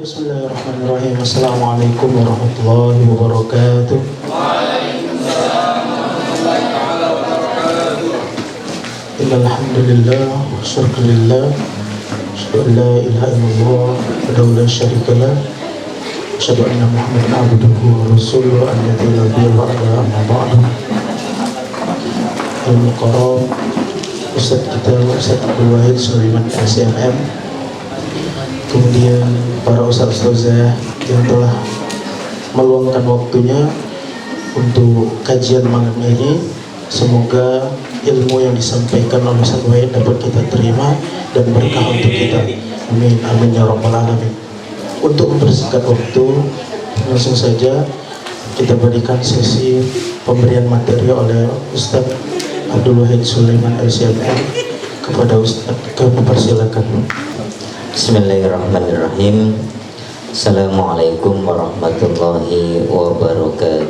Bismillahirrahmanirrahim. Assalamualaikum warahmatullahi wabarakatuh. Innal hamdalillah wa syukrulillah asyhadu an la ilaha illallah wahdahu la syarika lah asyhadu anna Muhammadan abduhu wa rasuluhu alladzi la nabiyya ba'da amma ba'du. Al-Mukarram Ustaz kita Ustaz Abdul Wahid Sulaiman SMM, kemudian para ustaz-ustazah yang telah meluangkan waktunya untuk kajian malam ini. Semoga ilmu yang disampaikan oleh Ustaz Wahid dapat kita terima dan berkah untuk kita. Amin, amin ya rabbal alamin. Untuk mempersingkat waktu, langsung saja kita berikan sesi pemberian materi oleh Ustaz Abdul Wahid Sulaiman LCMM kepada Ustaz. Kami persilakan. Bismillahirrahmanirrahim. Assalamualaikum warahmatullahi wabarakatuh.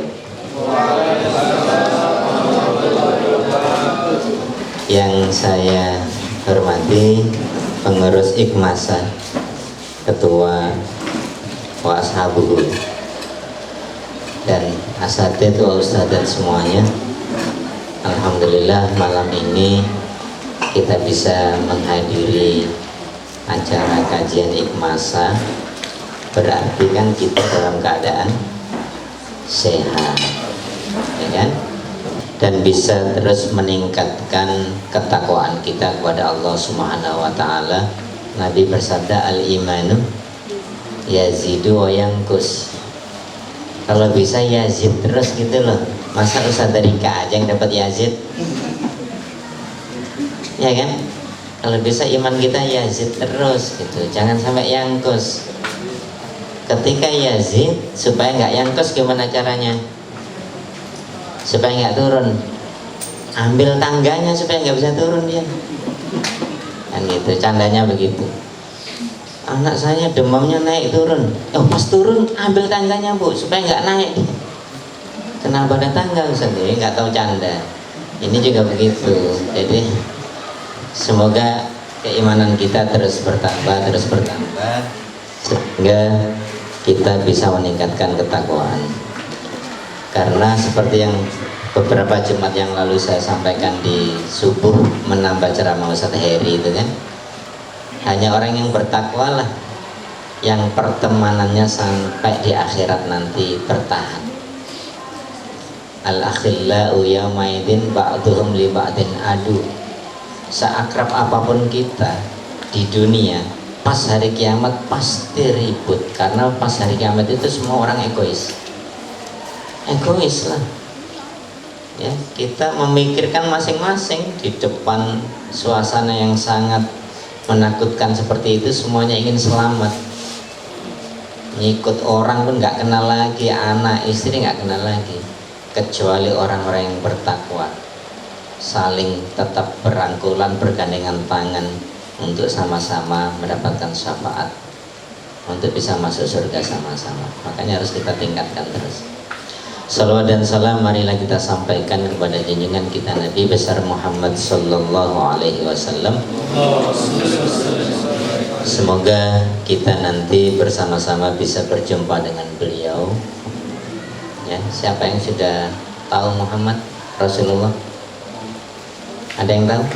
Yang saya hormati pengurus Ikmasa, ketua wa ashabuhu, dan asatidz wa ustadzat semuanya. Alhamdulillah malam ini kita bisa menghadiri acara kajian Ikmasa, berarti kan kita dalam keadaan sehat, ya kan? Dan bisa terus meningkatkan ketakwaan kita kepada Allah Subhanahu wa taala. Nabi bersabda, al-imanu yazidu wa yanqus. Kalau bisa yazid terus gitu loh. Masa Ustaz Rika aja yang dapat yazid? Ya kan? Kalau bisa iman kita yazid terus gitu, jangan sampai yangkus. Ketika yazid, supaya nggak yangkus, gimana caranya? Supaya nggak turun, ambil tangganya supaya nggak bisa turun dia. Kan gitu, candanya begitu. Anak saya demamnya naik turun, pas turun ambil tangganya bu, supaya nggak naik. Kenapa ada tangga Ustaz? Nggak tahu canda. Ini juga begitu. Jadi semoga keimanan kita terus bertambah sehingga kita bisa meningkatkan ketakwaan. Karena seperti yang beberapa Jumat yang lalu saya sampaikan di subuh menambah ceramah Ustaz Heri itu kan, hanya orang yang bertakwa lah yang pertemanannya sampai di akhirat nanti bertahan. Al-akhillau yaumaidin ba'duhum li ba'din adu. Seakrab apapun kita di dunia, pas hari kiamat pasti ribut. Karena pas hari kiamat itu semua orang egois lah ya. Kita memikirkan masing-masing di depan suasana yang sangat menakutkan seperti itu. Semuanya ingin selamat, ngikut orang pun nggak kenal lagi, anak istri nggak kenal lagi, kecuali orang-orang yang bertakwa, saling tetap berangkulan, bergandengan tangan untuk sama-sama mendapatkan syafaat, untuk bisa masuk surga sama-sama. Makanya harus kita tingkatkan terus. Salawat dan salam marilah kita sampaikan kepada junjungan kita Nabi besar Muhammad sallallahu alaihi wasallam. Semoga kita nanti bersama-sama bisa berjumpa dengan beliau. Ya, siapa yang sudah tahu Muhammad Rasulullah? Ada yang tahu?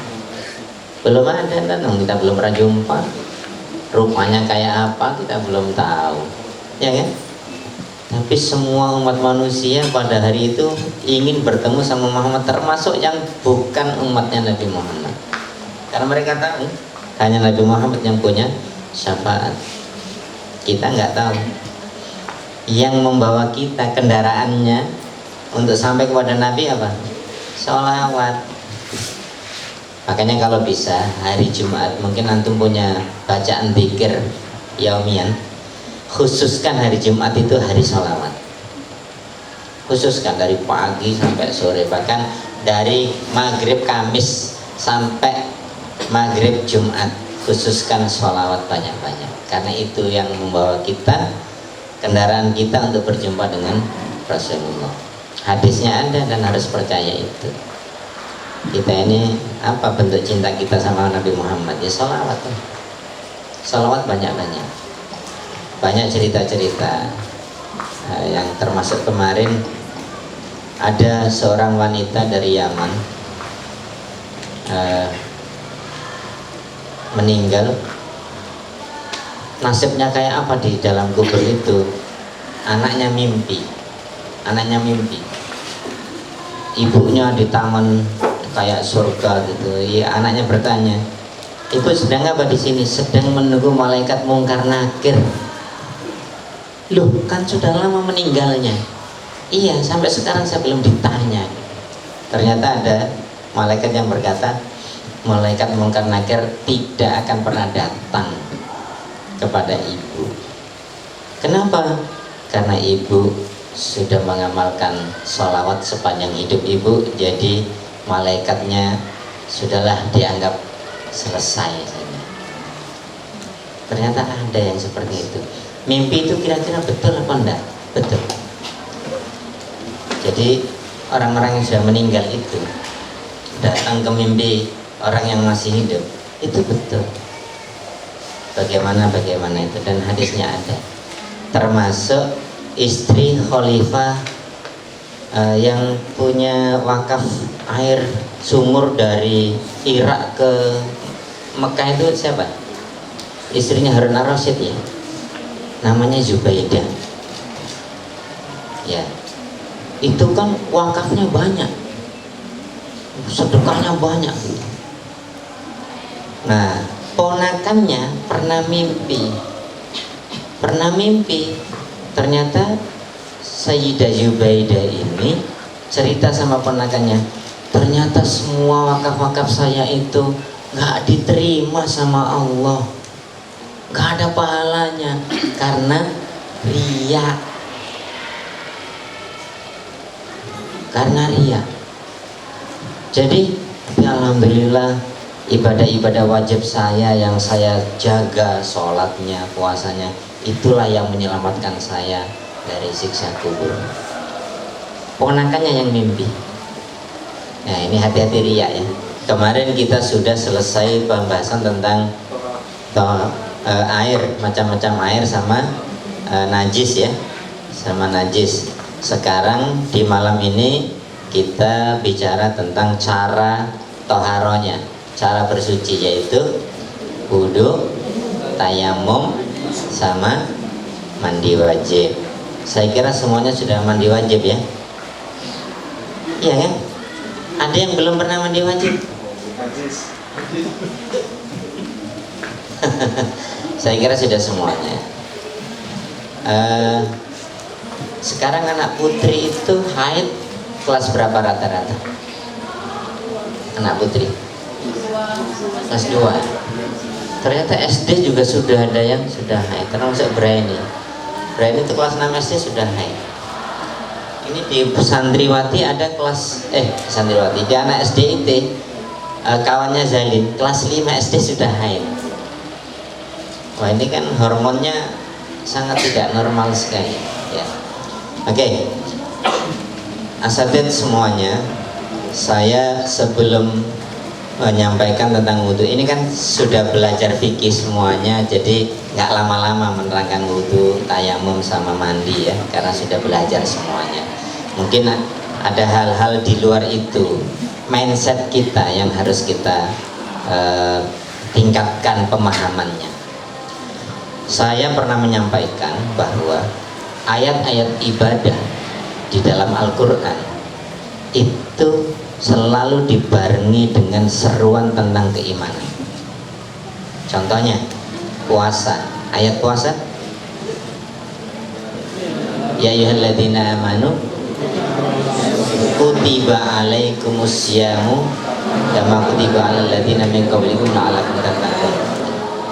Belum ada, kita belum pernah jumpa. Rupanya kayak apa kita belum tahu, ya kan? Tapi semua umat manusia pada hari itu ingin bertemu sama Muhammad, termasuk yang bukan umatnya Nabi Muhammad. Karena mereka tahu hanya Nabi Muhammad yang punya syafaat. Kita nggak tahu. Yang membawa kita kendaraannya untuk sampai kepada Nabi apa? Sholawat. Makanya kalau bisa hari Jumat, mungkin antum punya bacaan dzikir yaumian, khususkan hari Jumat itu hari sholawat. Khususkan dari pagi sampai sore, bahkan dari maghrib Kamis sampai maghrib Jumat, khususkan sholawat banyak-banyak. Karena itu yang membawa kita, kendaraan kita untuk berjumpa dengan Rasulullah. Hadisnya ada dan harus percaya itu. Kita ini apa bentuk cinta kita sama Nabi Muhammad? Ya sholawat. Sholawat banyak-banyak. banyak cerita-cerita. Yang termasuk kemarin ada seorang wanita dari Yaman meninggal. Nasibnya kayak apa di dalam kubur itu? Anaknya mimpi, ibunya di taman kayak surga gitu. Ya, anaknya bertanya, ibu sedang apa di sini? Sedang menunggu malaikat mungkar nakir. Loh, kan sudah lama meninggalnya. Iya, sampai sekarang saya belum ditanya. Ternyata ada malaikat yang berkata, malaikat mungkar nakir tidak akan pernah datang kepada ibu. Kenapa? Karena ibu sudah mengamalkan sholawat sepanjang hidup ibu, jadi malaikatnya sudahlah dianggap selesai saja. Ternyata ada yang seperti itu. Mimpi itu kira-kira betul apa enggak? Betul. Jadi orang-orang yang sudah meninggal itu datang ke mimpi orang yang masih hidup, itu betul. Bagaimana itu, dan hadisnya ada. Termasuk istri khalifah yang punya wakaf air sumur dari Irak ke Mekah itu siapa? Istrinya Harun ar-Rasyid ya. Namanya Zubaidah. Ya. Itu kan wakafnya banyak. Sedekahnya banyak. Nah, ponakannya pernah mimpi ternyata Sayyidah Zubaidah ini cerita sama ponakannya, ternyata semua wakaf-wakaf saya itu gak diterima sama Allah, gak ada pahalanya karena riya. Jadi alhamdulillah, ibadah-ibadah wajib saya yang saya jaga, sholatnya, puasanya, itulah yang menyelamatkan saya dari siksa kubur. Ponakannya yang mimpi. Nah, ini hati-hati riya ya. Kemarin kita sudah selesai pembahasan tentang air, macam-macam air sama najis ya, sama najis. Sekarang di malam ini kita bicara tentang cara toharonya, cara bersuci, yaitu wudu, tayamum, sama mandi wajib. Saya kira semuanya sudah mandi wajib ya. Iya kan? Ada yang belum pernah mandi wajib? Saya kira sudah semuanya. Sekarang anak putri itu haid kelas berapa rata-rata? Anak putri kelas 2. Ternyata SD juga sudah ada yang sudah haid, termasuk Brainy itu kelas 6 SD sudah haid. Ini di santriwati ada kelas santriwati, di anak SD itu kawannya Zalin kelas 5 SD sudah haid. Wah, ini kan hormonnya sangat tidak normal sekali ya. Oke. Asatidz semuanya, saya sebelum menyampaikan tentang wudhu, ini kan sudah belajar fikih semuanya, jadi nggak lama-lama menerangkan wudhu, tayamum sama mandi ya, karena sudah belajar semuanya. Mungkin ada hal-hal di luar itu, mindset kita yang harus kita tingkatkan pemahamannya. Saya pernah menyampaikan bahwa ayat-ayat ibadah di dalam Al-Quran itu selalu dibarengi dengan seruan tentang keimanan. Contohnya puasa, ayat puasa, ya ayyuhalladzina amanu kutiba alaikumusyamu kama kutiba alal ladzina min qablikum la'allakum tattaqun.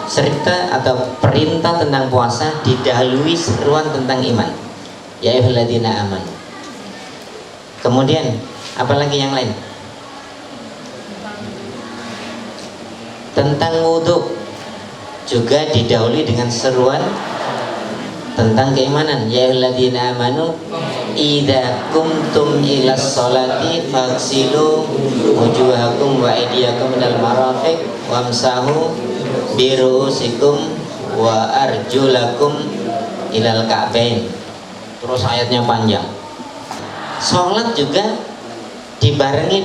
Cerita atau perintah tentang puasa didahului seruan tentang iman, ya ayyuhalladzina amanu. Kemudian apalagi yang lain? Tentang wudhu juga didahului dengan seruan tentang keimanan, ya ayyuhalladzina amanu idza kumtum ilas sholati faghsilu wujuhakum wa aydiyakum minal marafiq wamsahu biru'usikum wa arjulakum ilal ka'bain. Terus ayatnya panjang. Sholat juga dibarengi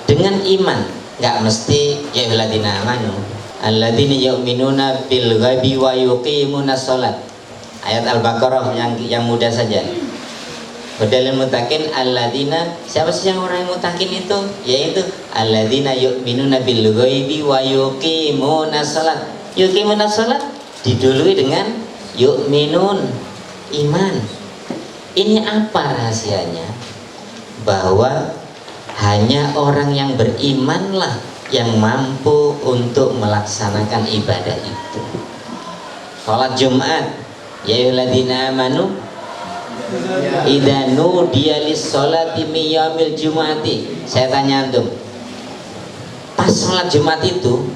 dengan iman. Nggak mesti ya alladzina amanu alladzina yu'minuna bil ghaibi wa yuqimunas sholat. Ayat Al-Baqarah yang mudah saja. Badalul mutakin alladzina, siapa sih yang orang yang mutakin itu? Yaitu alladzina yu'minuna bil ghaibi wa yuqimunas shalat. Yuqimunas shalat didului dengan yu'minun, iman. Ini apa rahasianya? Bahwa hanya orang yang berimanlah yang mampu untuk melaksanakan ibadah itu. Salat Jumat, ya ayyuhalladzina amanu idza nudiya lis-sholati min yaumil jumu'ati. Saya tanya antum, pas sholat Jumat itu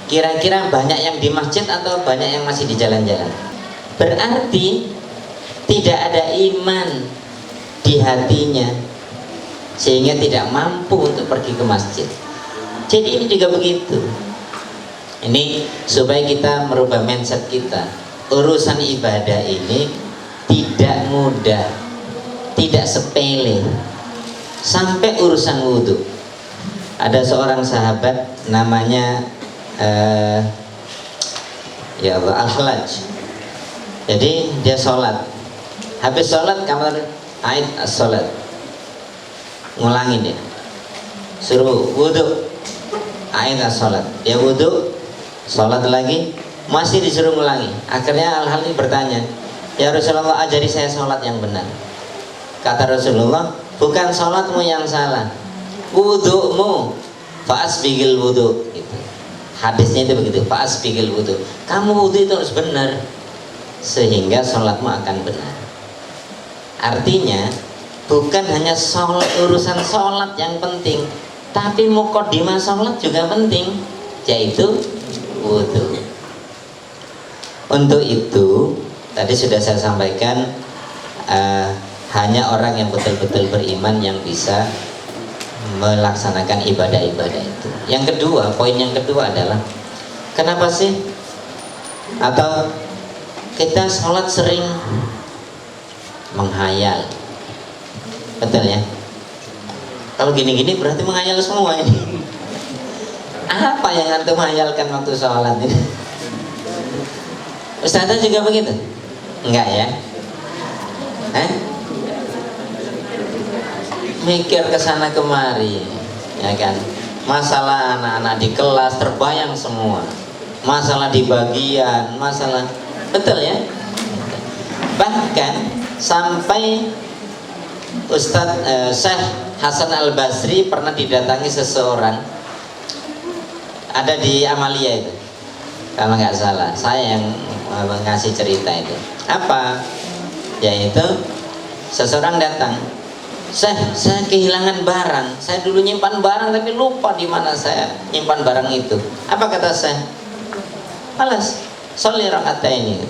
kira-kira banyak yang di masjid atau banyak yang masih di jalan-jalan? Berarti tidak ada iman di hatinya sehingga tidak mampu untuk pergi ke masjid. Jadi ini juga begitu. Ini supaya kita merubah mindset kita. Urusan ibadah ini tidak mudah, tidak sepele. Sampai urusan wudhu. Ada seorang sahabat namanya ya Allah, Al-Khalaj. Jadi dia sholat. Habis sholat kamar ait sholat, ngulangin dia. Suruh wudhu, ait sholat. Dia wudhu, sholat lagi, masih disuruh ngulangi. Akhirnya Al-Khalaj bertanya, ya Rasulullah, ajari saya sholat yang benar. Kata Rasulullah, bukan sholatmu yang salah, wudhumu. Fa'asbigil wudhu gitu. Hadisnya itu begitu, fa'asbigil wudhu. Kamu wudhu itu harus benar sehingga sholatmu akan benar. Artinya bukan hanya sholat, urusan sholat yang penting, tapi muqaddimah sholat juga penting, yaitu wudhu. Untuk itu tadi sudah saya sampaikan, hanya orang yang betul-betul beriman yang bisa melaksanakan ibadah-ibadah itu. Yang kedua, poin yang kedua adalah kenapa sih atau kita sholat sering menghayal? Betul ya? Kalau gini-gini berarti menghayal semua ini. Apa yang antum hayalkan waktu sholat ini? Ustazah juga begitu? Enggak ya? Mikir kesana kemari, ya kan? Masalah anak-anak di kelas terbayang semua, masalah di bagian, masalah, betul ya? Bahkan sampai Ustadz Syekh Hasan Al-Basri pernah didatangi seseorang, ada di Amalia itu, kalau nggak salah, saya yang ngasih cerita itu. Apa? Yaitu seseorang datang, saya kehilangan barang. Saya dulu nyimpan barang tapi lupa di mana saya nyimpan barang itu. Apa kata saya? Alas, sholli raka'ataini.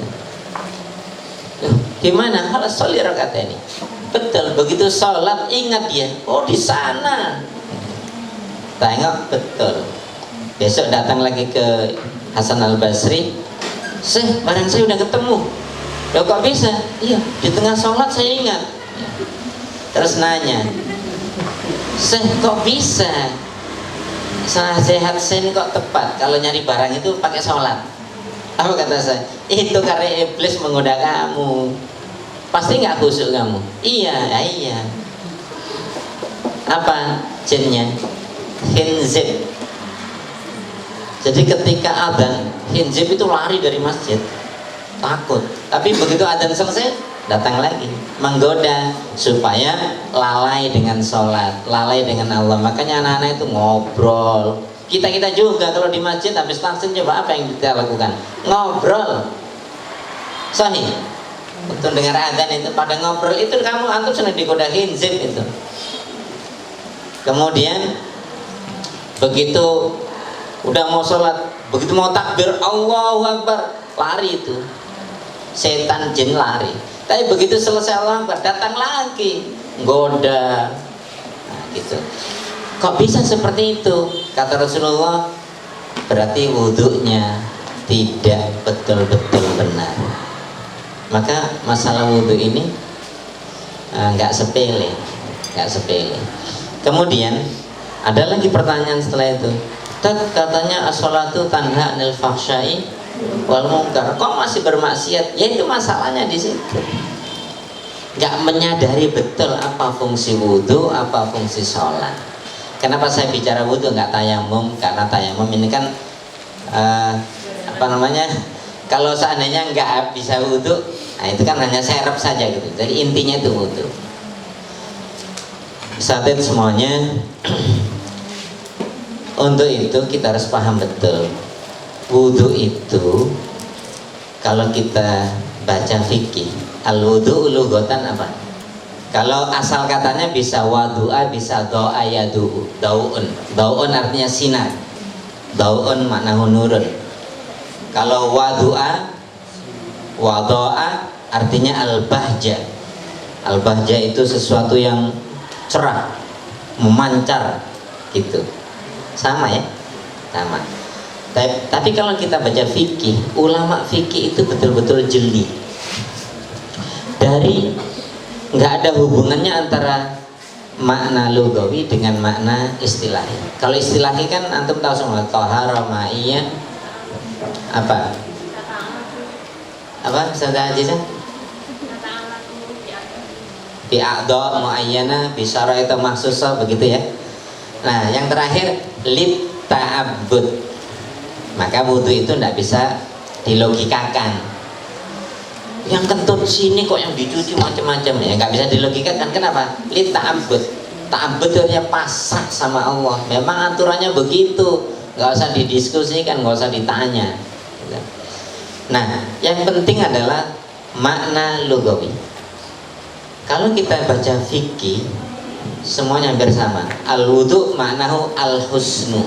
Gimana? Alas, sholli raka'ataini. Betul, begitu sholat ingat dia. Oh, di sana. Tengok, betul. Besok datang lagi ke Hasan Al-Basri. Syekh, barang saya udah ketemu. Loh, kok bisa? Iya, di tengah sholat saya ingat. Terus nanya, Syekh, kok bisa? Sehat saya ini kok tepat kalau nyari barang itu pakai sholat? Apa kata saya? Itu karena iblis menggoda kamu. Pasti nggak khusyuk kamu. Iya, iya. Apa jinnya? Khinzib. Jadi ketika adzan, khinzib itu lari dari masjid, takut. Tapi begitu adzan selesai, datang lagi menggoda supaya lalai dengan sholat, lalai dengan Allah. Makanya anak-anak itu ngobrol. Kita juga kalau di masjid habis taksin, coba apa yang kita lakukan? Ngobrol. Sahih. Betul, dengar adzan itu pada ngobrol itu kamu antum sudah digoda khinzib itu. Kemudian begitu udah mau sholat, begitu mau takbir Allahu Akbar, lari itu setan jin lari. Tapi begitu selesai Allahu Akbar, datang lagi goda. Nah, gitu. Kok bisa seperti itu? Kata Rasulullah, berarti wudhunya tidak betul-betul benar. Maka masalah wudhu ini nggak sepele, nggak sepele. Kemudian ada lagi pertanyaan setelah itu. Katanya as-sholatu tanha 'anil fahsya'i wal munkar. Kok masih bermaksiat? Ya itu masalahnya di situ. Nggak menyadari betul apa fungsi wudhu, apa fungsi sholat. Kenapa saya bicara wudhu nggak tayamum? Karena tayamum ini kan kalau seandainya nggak bisa wudhu, nah itu kan hanya serep saja gitu. Jadi intinya itu wudhu. Sahabat semuanya, untuk itu kita harus paham betul. Wudhu itu kalau kita baca fikih, al-wudhu lughatan apa? Kalau asal katanya bisa wadu'a, bisa do'a yadu'u, dau'un. Dau'un artinya sinar, dau'un makna nurun. Kalau wadu'a, wado'a artinya al-bahja. Al-bahja itu sesuatu yang cerah, memancar gitu. Sama ya? Sama. Tapi kalau kita baca fikih, ulama fikih itu betul-betul jeli. Dari nggak ada hubungannya antara makna lugawi dengan makna istilahi. Kalau istilahi kan antum tahu semua, tohara, ma'iyah, apa? Saudara Aziza? Bi'a'do mu'ayyana bisyara itu maksusah, begitu ya. Nah yang terakhir lit ta'abbud. Maka wudhu itu tidak bisa dilogikakan. Yang kentut sini kok yang dicuci macam-macam, ya nggak bisa dilogikakan. Kenapa? Lit ta'abbud. Ta'abbud artinya pasrah sama Allah. Memang aturannya begitu, nggak usah didiskusikan, nggak usah ditanya. Nah yang penting adalah makna lugawi. Kalau kita baca fikih, semuanya hampir sama. Al-wudu maknahu al-husnu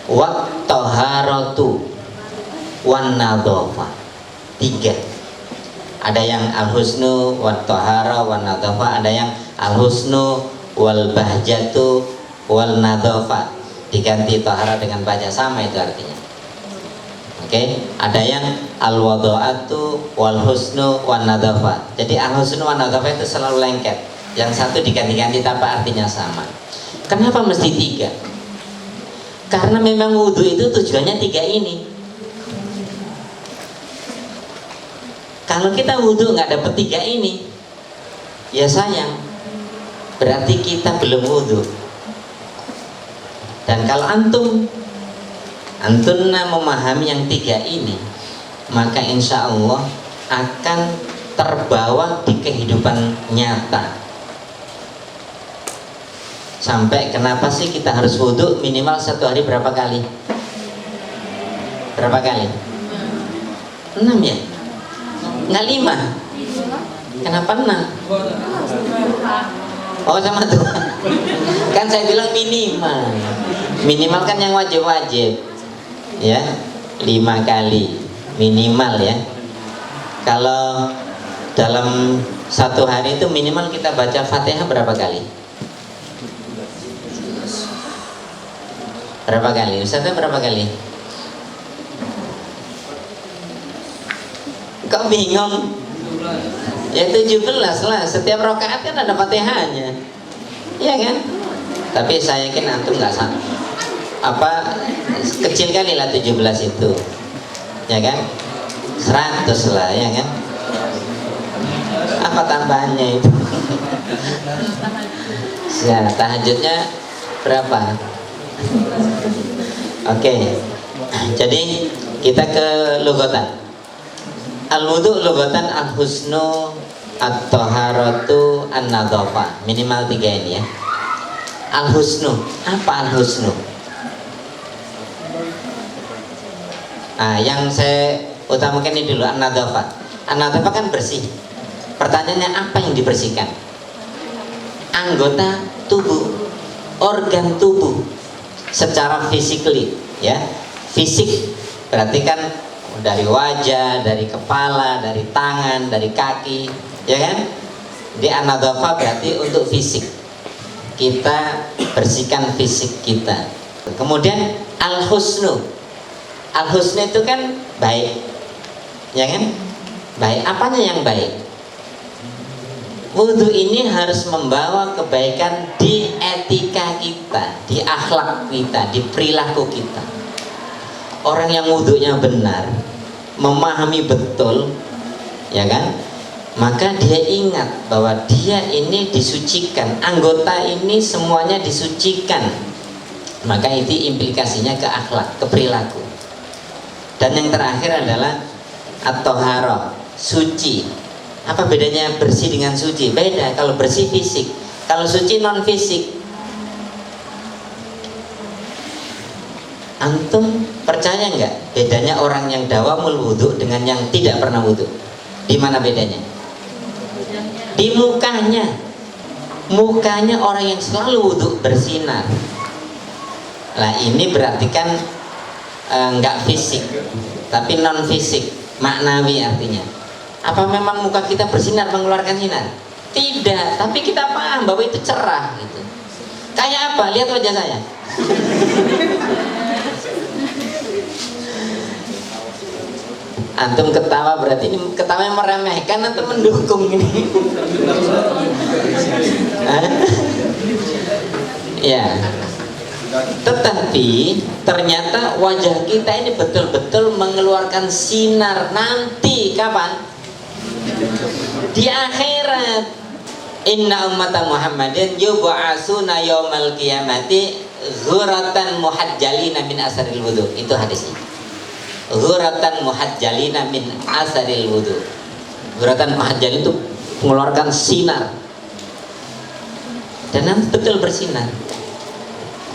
wa taharatu wan nadhafah. 3. Ada yang al-husnu wa tahara wan nadhafah, ada yang al-husnu wal bahjatu wal nadhafah. Diganti tahara dengan bahja, sama itu artinya. Oke, ada yang al-wada'atu wal husnu wan nadhafah. Jadi al-husnu wan nadhafah itu selalu lengket. Yang satu diganti-ganti tapi artinya sama. Kenapa mesti 3? Karena memang wudhu itu tujuannya 3 ini. Kalau kita wudhu nggak dapat 3 ini, ya sayang. Berarti kita belum wudhu. Dan kalau antum memahami yang 3 ini, maka insya Allah akan terbawa di kehidupan nyata. Sampai kenapa sih kita harus wudhu minimal 1 hari berapa kali? Berapa kali? 6 ya? Nggak 5? Kenapa 6? Oh sama tuh. Kan saya bilang minimal. Minimal kan yang wajib-wajib, ya 5 kali minimal ya. Kalau dalam 1 hari itu minimal kita baca Fatihah berapa kali? Berapa kali? Ustaznya berapa kali? Kok bingung? Ya 17 lah. Setiap rakaat kan ada Fatihahnya, iya kan? Tapi saya yakin antum nggak sama. Kecil kali lah 17 itu, ya kan? 100 lah, ya kan? Apa tambahannya itu? Ya, tahajudnya berapa? Oke. Jadi kita ke lugatan. Al-wudu lugatan al-husnu at-taharatu an-nadhafah. Minimal 3 ini ya. Al-husnu, apa al-husnu? Yang saya utamakan ini dulu, an-nadhafah. An-nadhafah kan bersih. Pertanyaannya apa yang dibersihkan? Anggota tubuh, organ tubuh secara physically, ya. Fisik berarti kan dari wajah, dari kepala, dari tangan, dari kaki, ya kan? Di an-nadhafah berarti untuk fisik. Kita bersihkan fisik kita. Kemudian al-husnu. Al-husnu itu kan baik. ya kan? Baik, apanya yang baik? Wudhu ini harus membawa kebaikan di etika kita, di akhlak kita, di perilaku kita. Orang yang wudhunya benar, memahami betul, ya kan? Maka dia ingat bahwa dia ini disucikan, anggota ini semuanya disucikan. Maka itu implikasinya ke akhlak, ke perilaku. Dan yang terakhir adalah at-thaharah, suci. Apa bedanya bersih dengan suci? Beda. Kalau bersih fisik, kalau suci non fisik. Antum percaya nggak bedanya orang yang dawamul wudhu dengan yang tidak pernah wudhu? Di mana bedanya? Di mukanya. Mukanya orang yang selalu wudhu bersinar. Nah ini berarti kan nggak fisik, tapi non fisik, maknawi artinya. Apa memang muka kita bersinar mengeluarkan sinar? Tidak, tapi kita paham bahwa itu cerah gitu. Kayak apa? Lihat wajah saya. Antum ketawa berarti ini ketawa yang meremehkan atau mendukung ini? Ya. Tetapi ternyata wajah kita ini betul-betul mengeluarkan sinar nanti kapan? Di akhirat. Inna ummata Muhammadin yub'asuna yaumal qiyamati ghuratan muhajjalina min asaril wudu. Itu hadisnya. Ghuratan muhajjalina min asaril wudu. Ghuratan muhajjalin itu mengeluarkan sinar. Dan nanti betul bersinar.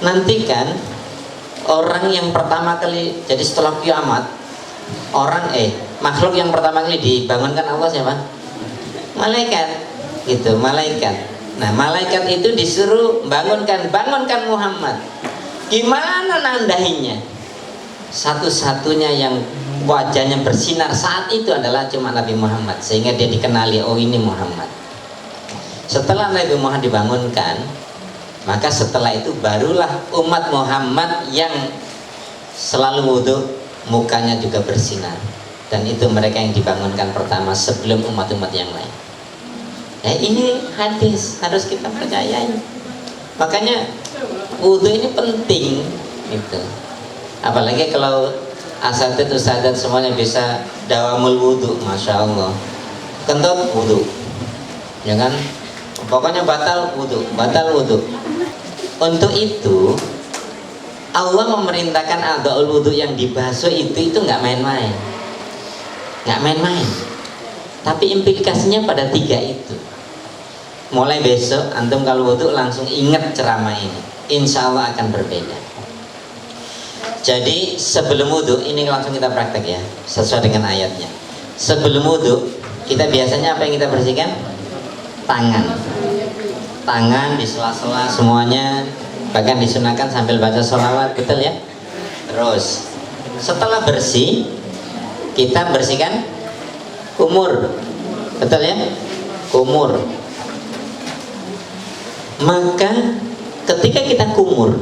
Nanti kan orang yang pertama kali, jadi setelah kiamat, makhluk yang pertama kali dibangunkan Allah siapa? Malaikat, gitu, malaikat. Nah, malaikat itu disuruh bangunkan Muhammad. Gimana nandahinya? Satu-satunya yang wajahnya bersinar saat itu adalah cuma Nabi Muhammad, sehingga dia dikenali, oh ini Muhammad. Setelah Nabi Muhammad dibangunkan, maka setelah itu barulah umat Muhammad yang selalu wudhu, mukanya juga bersinar. Dan itu mereka yang dibangunkan pertama sebelum umat-umat yang lain. Ya ini hadis, harus kita percayai. Makanya wudhu ini penting gitu. Apalagi kalau asatid ustadzat semuanya bisa dawamul wudhu, masya Allah. Kentut wudhu, ya kan? Pokoknya batal wudhu. Untuk itu Allah memerintahkan adaul wudhu yang dibasuh itu nggak main-main, tapi implikasinya pada 3 itu. Mulai besok antum kalau wudhu langsung ingat ceramah ini, insya Allah akan berbeda. Jadi sebelum wudhu ini langsung kita praktek ya, sesuai dengan ayatnya. Sebelum wudhu kita biasanya apa yang kita bersihkan? Tangan di sela-sela semuanya, bahkan disunahkan sambil baca sholawat, betul ya. Terus setelah bersih kita bersihkan kumur, betul ya, kumur. Maka ketika kita kumur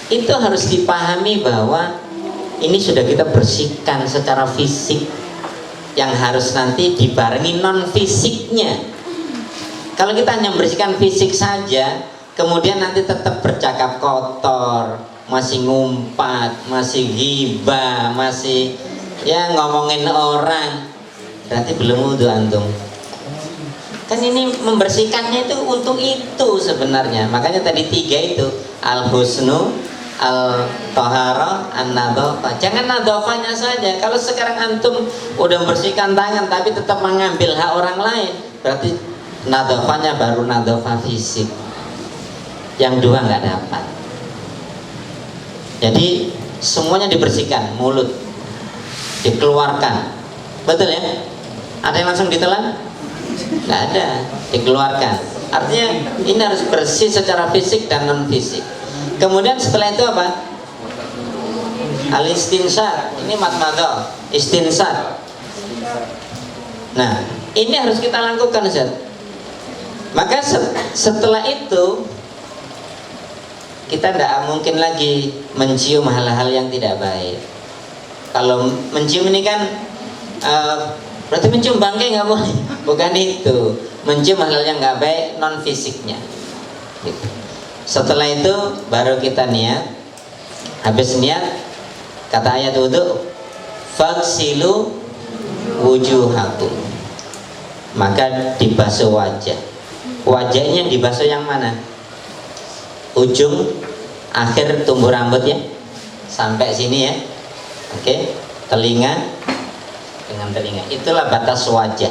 itu harus dipahami bahwa ini sudah kita bersihkan secara fisik, yang harus nanti dibarengi non fisiknya. Kalau kita hanya membersihkan fisik saja, kemudian nanti tetap bercakap kotor, masih ngumpat, masih ghibah, masih ya ngomongin orang, berarti belum wudhu antum. Kan ini membersihkannya itu untuk itu sebenarnya. Makanya tadi 3 itu, al-husnu, al-tohara, an-nadhafah. Jangan nadhafahnya saja. Kalau sekarang antum udah membersihkan tangan tapi tetap mengambil hak orang lain, berarti nadhafahnya baru nadhafah fisik, yang 2 nggak dapat. Jadi semuanya dibersihkan, mulut dikeluarkan, betul ya? Ada yang langsung ditelan? Nggak ada, dikeluarkan. Artinya ini harus bersih secara fisik dan non fisik. Kemudian setelah itu apa? Al-istinsar. Ini matmadah, istinsar. Nah ini harus kita lakukan, Ustaz. Maka setelah itu kita tidak mungkin lagi mencium hal-hal yang tidak baik. Kalau mencium ini kan Berarti mencium bangkai nggak boleh. Bukan itu. Mencium hal yang nggak baik non fisiknya. Gitu. Setelah itu baru kita niat. Habis niat, kata ayat wudhu, faksilu wujuhakum, maka dibasuh wajah. Wajahnya yang dibasuh yang mana? Ujung akhir tumbuh rambutnya sampai sini ya. Oke, telinga dengan telinga. Itulah batas wajah.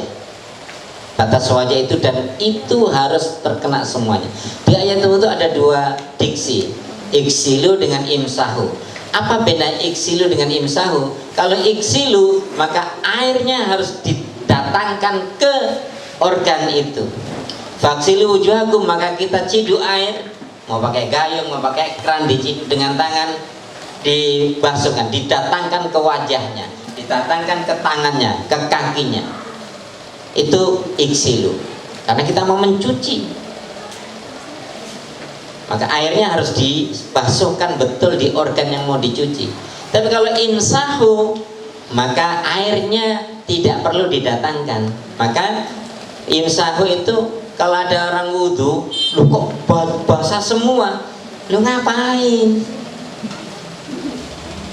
Batas wajah itu, dan itu harus terkena semuanya. Di ayat itu ada dua diksi, iksilu dengan imsahu. Apa beda iksilu dengan imsahu? Kalau iksilu maka airnya harus didatangkan ke organ itu. Faksilu wujuhakum, maka kita ciduk air, mau pakai gayung, mau pakai kran, diciduk dengan tangan, dibasuhkan, didatangkan ke wajahnya, didatangkan ke tangannya, ke kakinya. Itu iksilu, karena kita mau mencuci, maka airnya harus dibasuhkan betul di organ yang mau dicuci. Tapi kalau imsahu, maka airnya tidak perlu didatangkan. Maka imsahu itu kalau ada orang wudhu, lu kok basah semua, lu ngapain?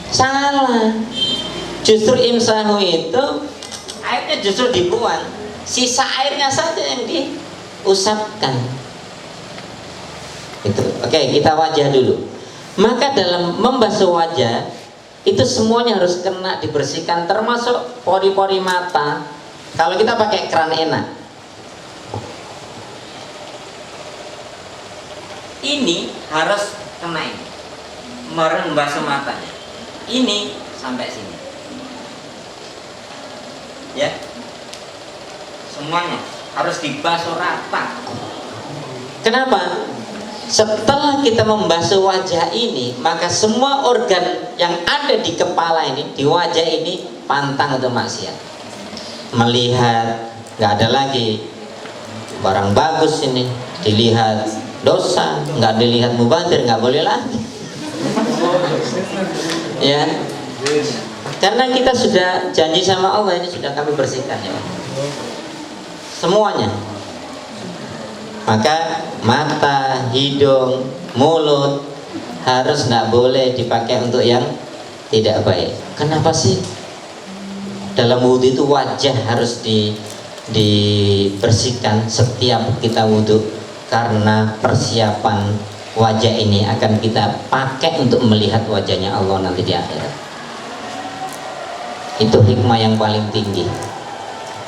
Salah. Justru imsahu itu airnya justru dibuang, sisa airnya saja yang diusapkan. Itu. Oke, kita wajah dulu. Maka dalam membasuh wajah itu semuanya harus kena dibersihkan, termasuk pori-pori mata. Kalau kita pakai kran enak, ini harus kena ini, membasuh matanya. Ini sampai sini, ya. Semuanya harus dibasuh rata. Kenapa? Setelah kita membasuh wajah ini, maka semua organ yang ada di kepala ini, di wajah ini, pantang untuk maksiat. Melihat, nggak ada lagi barang bagus ini, dilihat dosa, nggak dilihat mubazir, nggak boleh lagi. Ya, karena kita sudah janji sama Allah, ini sudah kami bersihkan ya, semuanya. Maka mata, hidung, mulut harus nggak boleh dipakai untuk yang tidak baik. Kenapa sih? Dalam wudhu itu wajah harus dibersihkan setiap kita wudhu, karena persiapan wajah ini akan kita pakai untuk melihat wajahnya Allah nanti di akhirat. Itu hikmah yang paling tinggi.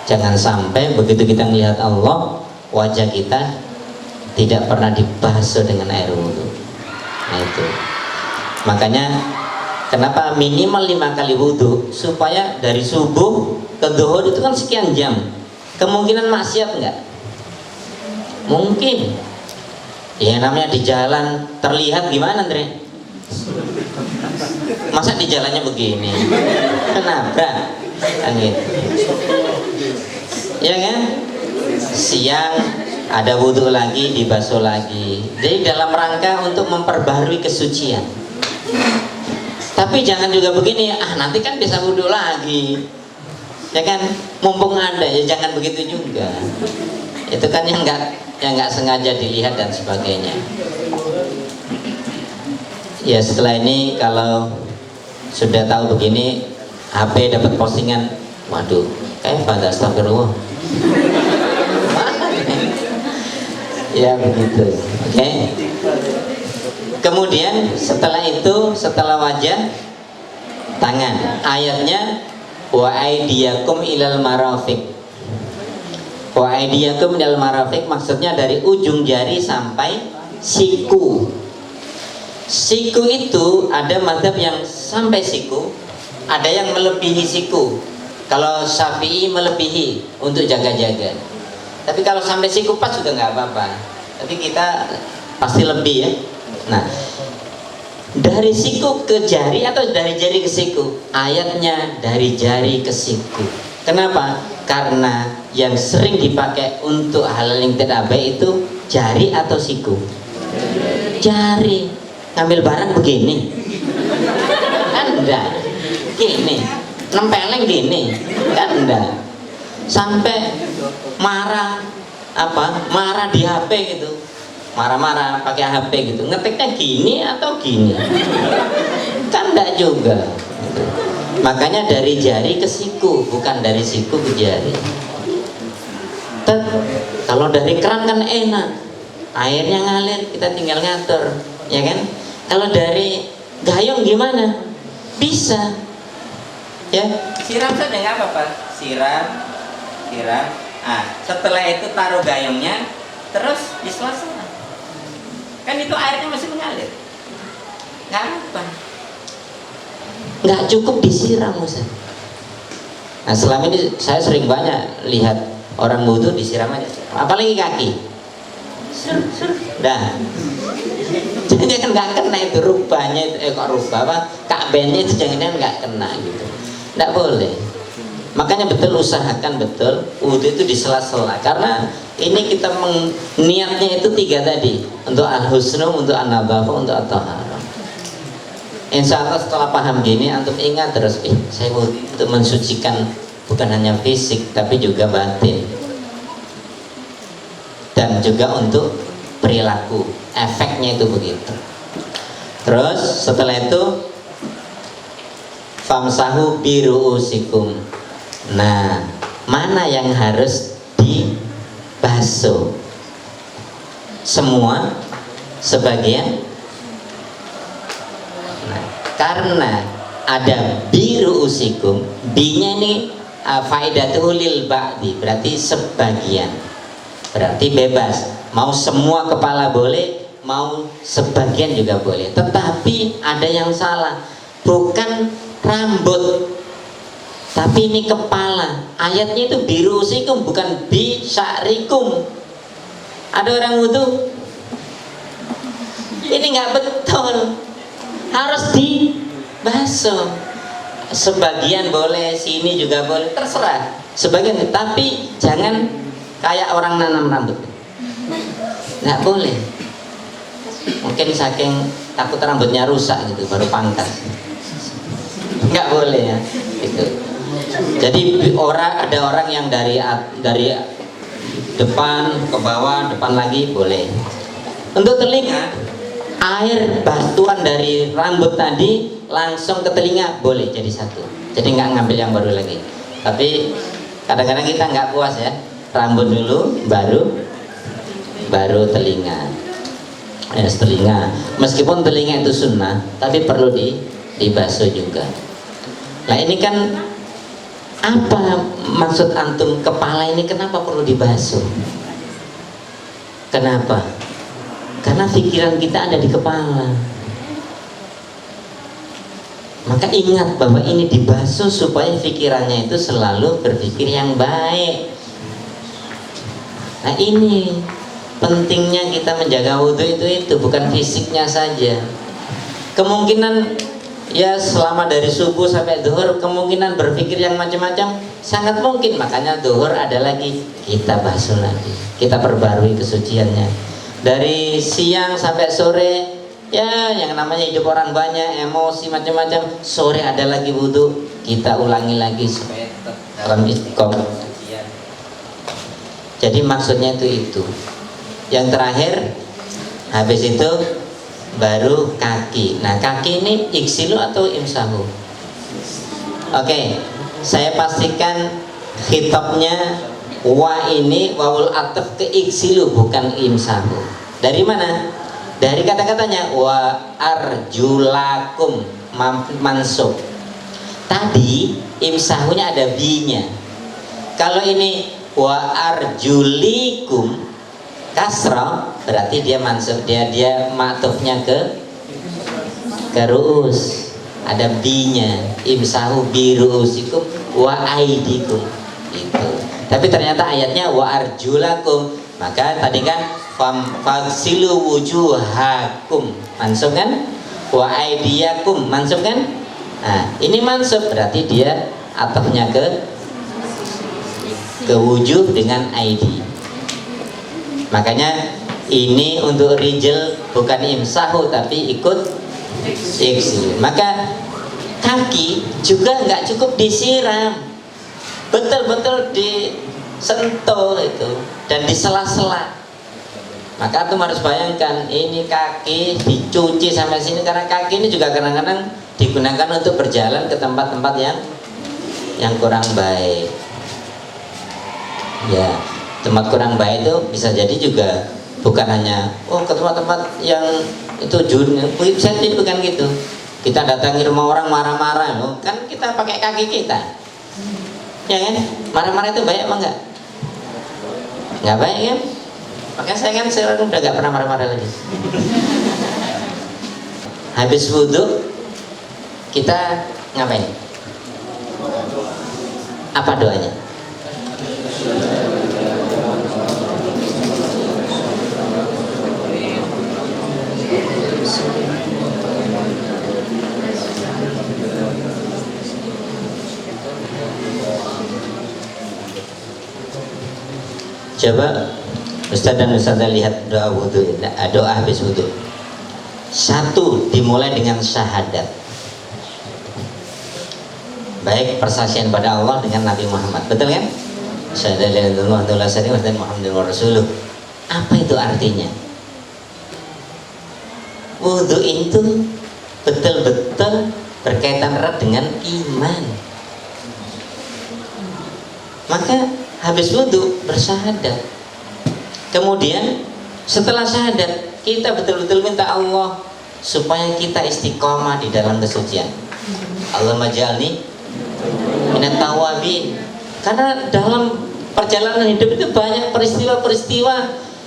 Jangan sampai begitu kita melihat Allah, wajah kita tidak pernah dibasuh dengan air wudhu. Nah itu, makanya kenapa minimal 5 kali wudhu, supaya dari subuh ke zuhur itu kan sekian jam, kemungkinan maksiat enggak? Mungkin. Ya namanya di jalan terlihat gimana, Andre? Masa di jalannya begini, kenapa? Kan gitu. Ya kan? Siang ada wudhu lagi, dibasuh lagi. Jadi dalam rangka untuk memperbarui kesucian. Tapi jangan juga begini, nanti kan bisa wudhu lagi, ya kan? Mumpung ada, ya jangan begitu juga. Itu kan yang nggak sengaja dilihat dan sebagainya. Ya setelah ini kalau sudah tahu begini, HP dapat postingan, waduh, kayak pada astagfirullah. Ya begitu. Oke. Kemudian setelah itu, setelah wajah, tangan. Ayatnya wa aydiyakum ilal marafiq. Wa aydiyakum ilal marafiq maksudnya dari ujung jari sampai siku. Siku itu ada mazhab yang sampai siku, ada yang melebihi siku. Kalau Syafi'i melebihi untuk jaga-jaga. Tapi kalau sampai siku pas juga nggak apa-apa. Tapi kita pasti lebih ya. Nah, dari siku ke jari atau dari jari ke siku? Ayatnya dari jari ke siku. Kenapa? Karena yang sering dipakai untuk hal yang tidak baik itu jari atau siku? Jari. Ngambil barang begini. Anda gini. nempeleng gini kan enggak, sampai marah di HP gitu, marah-marah pakai HP gitu, ngetiknya gini atau gini kan enggak juga. Makanya dari jari ke siku, bukan dari siku ke jari. Kalau dari keran kan enak, airnya ngalir, kita tinggal ngatur, ya kan? Kalau dari gayung gimana? Bisa, ya siram saja nggak apa-apa, siram. Setelah itu taruh gayungnya, terus disela-sela. Kan itu airnya masih mengalir, nggak apa. Nggak cukup disiram, Ustaz. Nah, selama ini saya sering banyak lihat orang wudhu disiram aja, apalagi kaki. Dah, jadi kan nggak kena itu rubahnya itu, Ka'bahnya itu jangan nggak kena gitu, nggak boleh. Makanya betul usahakan betul wudhu itu di sela-sela, karena ini kita niatnya itu 3 tadi, untuk al-husnu, untuk an-nadhafah, untuk at-taharah. Insya Allah setelah paham gini, antum ingat terus, saya untuk mensucikan bukan hanya fisik tapi juga batin, dan juga untuk perilaku, efeknya itu begitu. Terus setelah itu famsahu biru'usikum. Nah, mana yang harus dibasuh? Semua, sebagian? Nah, karena ada biru'usikum, bi-nya ini faidatul lil ba'di, berarti sebagian, berarti bebas, mau semua kepala boleh, mau sebagian juga boleh. Tetapi ada yang salah, bukan rambut tapi ini kepala. Ayatnya itu biru'usikum, bukan bi sya'rikum. Ada orang wudhu, ini nggak betul, harus dibasuh. Sebagian boleh, sini juga boleh, terserah sebagian, tapi jangan kayak orang nanam rambut, nggak boleh. Mungkin saking takut rambutnya rusak gitu baru pangkas, nggak boleh ya gitu. Jadi ada orang yang dari depan ke bawah, depan lagi boleh. Untuk telinga, air bantuan dari rambut tadi langsung ke telinga boleh jadi satu, jadi nggak ngambil yang baru lagi. Tapi kadang-kadang kita nggak puas ya, rambut dulu baru telinga. Telinga, meskipun telinga itu sunnah, tapi perlu dibasuh juga. Nah ini kan apa maksud antum, kepala ini kenapa perlu dibasuh? Kenapa? Karena pikiran kita ada di kepala. Maka ingat bahwa ini dibasuh supaya pikirannya itu selalu berpikir yang baik. Nah ini pentingnya kita menjaga wudhu itu bukan fisiknya saja. Kemungkinan ya selama dari subuh sampai zuhur kemungkinan berpikir yang macam-macam sangat mungkin. Makanya zuhur ada lagi, kita basuh lagi, kita perbarui kesuciannya. Dari siang sampai sore ya yang namanya hidup orang banyak, emosi macam-macam, sore ada lagi wudhu, kita ulangi lagi supaya tetap dalam istiqomah. Jadi maksudnya itu. Yang terakhir habis itu baru kaki. Nah kaki ini iksilu atau imsahu? Oke, saya pastikan khitabnya wa ini wawul ataf ke iksilu bukan imsahu. Dari mana? Dari kata-katanya wa arjulakum mansub. Tadi imsahunya ada bi-nya. Kalau ini wa arjulikum kasrah, berarti dia mansub, dia ma'tufnya ke ru'us, ada bi-nya, imsahu bi ru'usikum wa aidikum itu. Tapi ternyata ayatnya wa arjulakum, maka tadi kan fagsilu wujuhakum mansub kan, wa aidiyakum mansub kan. Nah ini mansub berarti dia atafnya ke wujuh dengan aidi. Makanya ini untuk rijal bukan imsahu tapi ikut iksilu. Maka kaki juga nggak cukup disiram, betul-betul disentuh itu dan di sela-sela. Maka tuh harus bayangkan, ini kaki dicuci sampai sini, karena kaki ini juga kadang-kadang digunakan untuk berjalan ke tempat-tempat yang kurang baik. Ya, tempat kurang baik itu bisa jadi juga bukan hanya ke tempat-tempat yang itu saya bukan gitu. Kita datangi rumah orang marah-marah, kan kita pakai kaki kita, ya kan? Marah-marah itu baik apa enggak? Nggak baik kan? Makanya saya kan sekarang udah nggak pernah marah-marah lagi. Habis wudhu kita ngapain? Apa doanya? Coba Ustaz dan Ustazah lihat doa wudhu, doa habis wudhu. Satu, dimulai dengan syahadat, baik persaksian pada Allah dengan Nabi Muhammad, betul kan? Syahadat Muhammadur Rasulullah. Apa itu artinya? Wudhu itu betul-betul berkaitan erat dengan iman. Maka habis wudhu bersyahadat. Kemudian setelah syahadat kita betul-betul minta Allah supaya kita istiqomah di dalam kesucian. Allahumma ja'alni minat tawabin. Karena dalam perjalanan hidup itu banyak peristiwa-peristiwa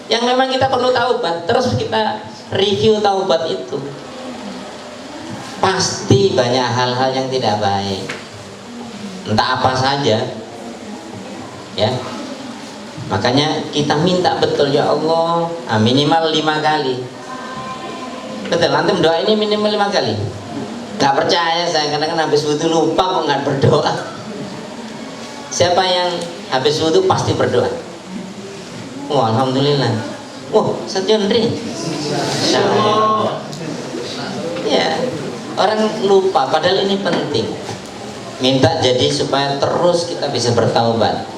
yang memang kita perlu taubat. Terus kita review taubat itu. Pasti banyak hal-hal yang tidak baik, entah apa saja, ya. Makanya kita minta betul, ya Allah, minimal 5 kali. Betul, antum doa ini minimal 5 kali. Gak percaya saya, kadang-kadang habis wudhu lupa kok nggak berdoa. Siapa yang habis wudhu pasti berdoa? Wah, alhamdulillah. Wah, Ustaz Jondri. Ya, orang lupa, padahal ini penting. Minta jadi supaya terus kita bisa bertaubat.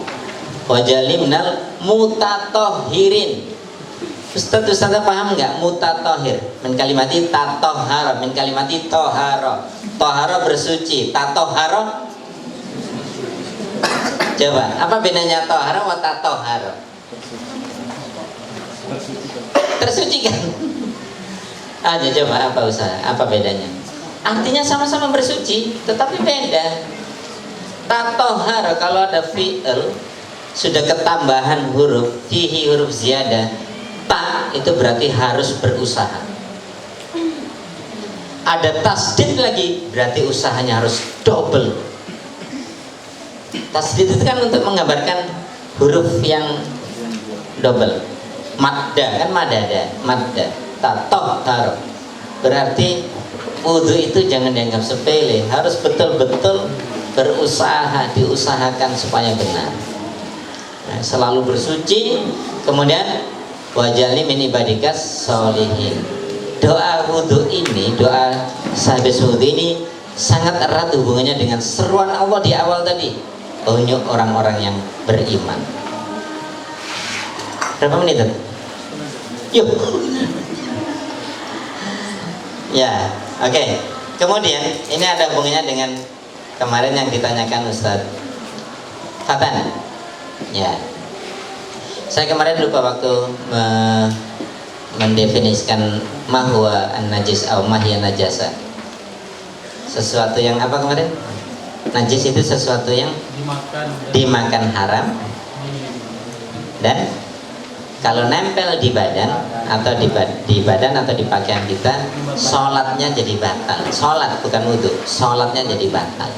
Wajalimnal mutatohirin. Ustazah paham nggak mutatohir? Min kalimati tatohara, min kalimati toharo. Toharo bersuci, tatoharo. Coba, apa bedanya toharo wa tatoharo? Tersuci kan? Aja coba apa usaha? Apa bedanya? Artinya sama-sama bersuci, tetapi beda. Tatoharo kalau ada fi'il sudah ketambahan huruf, fihi huruf ziyadah, ta itu berarti harus berusaha. Ada tasdid lagi, berarti usahanya harus double. Tasdid itu kan untuk menggambarkan huruf yang double. Madda kan madada, madda, tatoh taro. Berarti wudhu itu jangan dianggap sepele, harus betul-betul berusaha, diusahakan supaya benar. Nah, selalu bersuci. Kemudian wajali min ibadikas solihin. Doa wudhu ini, doa sehabis wudhu ini sangat erat hubungannya dengan seruan Allah di awal tadi, untuk orang-orang yang beriman. Berapa menit? Yuk. Ya, oke. Kemudian ini ada hubungannya dengan kemarin yang ditanyakan Ustadz Fatan. Ya, saya kemarin lupa waktu mendefinisikan mahwa an-najis atau mahya najasa. Sesuatu yang apa kemarin? Najis itu sesuatu yang dimakan haram, dan kalau nempel di badan atau di badan atau di pakaian kita, sholatnya jadi batal. Sholat bukan wudhu, sholatnya jadi batal.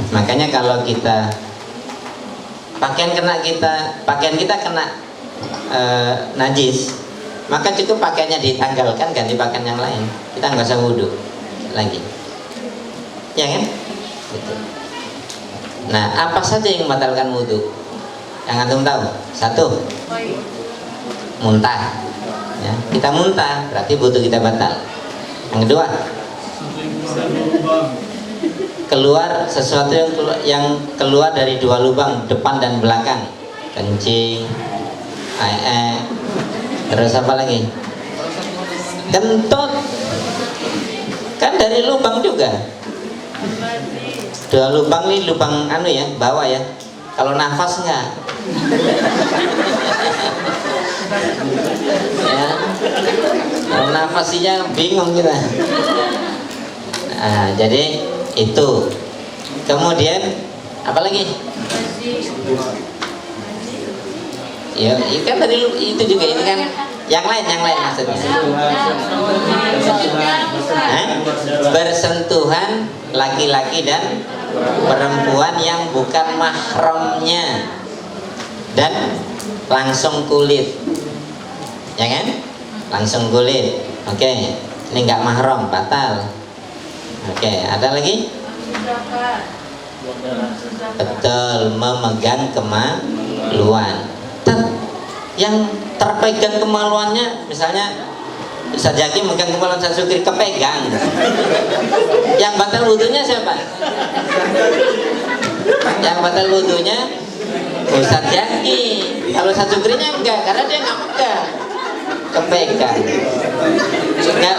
Makanya kalau kita pakaian kita kena najis, maka cukup pakaiannya ditanggalkan, ganti pakaian yang lain. Kita nggak usah wudhu lagi, ya kan? Gitu. Nah, apa saja yang membatalkan wudhu? Yang antum tahu? Satu, muntah. Ya, kita muntah berarti wudhu kita batal. Yang kedua, keluar sesuatu yang keluar dari dua lubang, depan dan belakang. Kencing, terus apa lagi? Kentut, kan dari lubang juga. Dua lubang nih, lubang anu ya, bawah ya. Kalau nafas enggak? Ya, kalau nafasinya bingung kita. Nah, jadi itu. Kemudian apa lagi? Ya, ini kan tadi itu juga, ini kan yang lain maksudnya. Bersentuhan laki-laki dan perempuan yang bukan mahramnya dan langsung kulit, ya kan? Langsung kulit. Oke, ini nggak mahram, batal. Oke, ada lagi? Betul, memegang kemaluan. Yang terpegang kemaluannya, misalnya Ustaz Zaki megang kemaluan Ustaz Sukri, kepegang. Yang batal wudhunya siapa? Yang batal wudhunya Ustaz Zaki. Kalau Ustaz Sukrinya enggak, karena dia nggak megang, kepegang. Nggak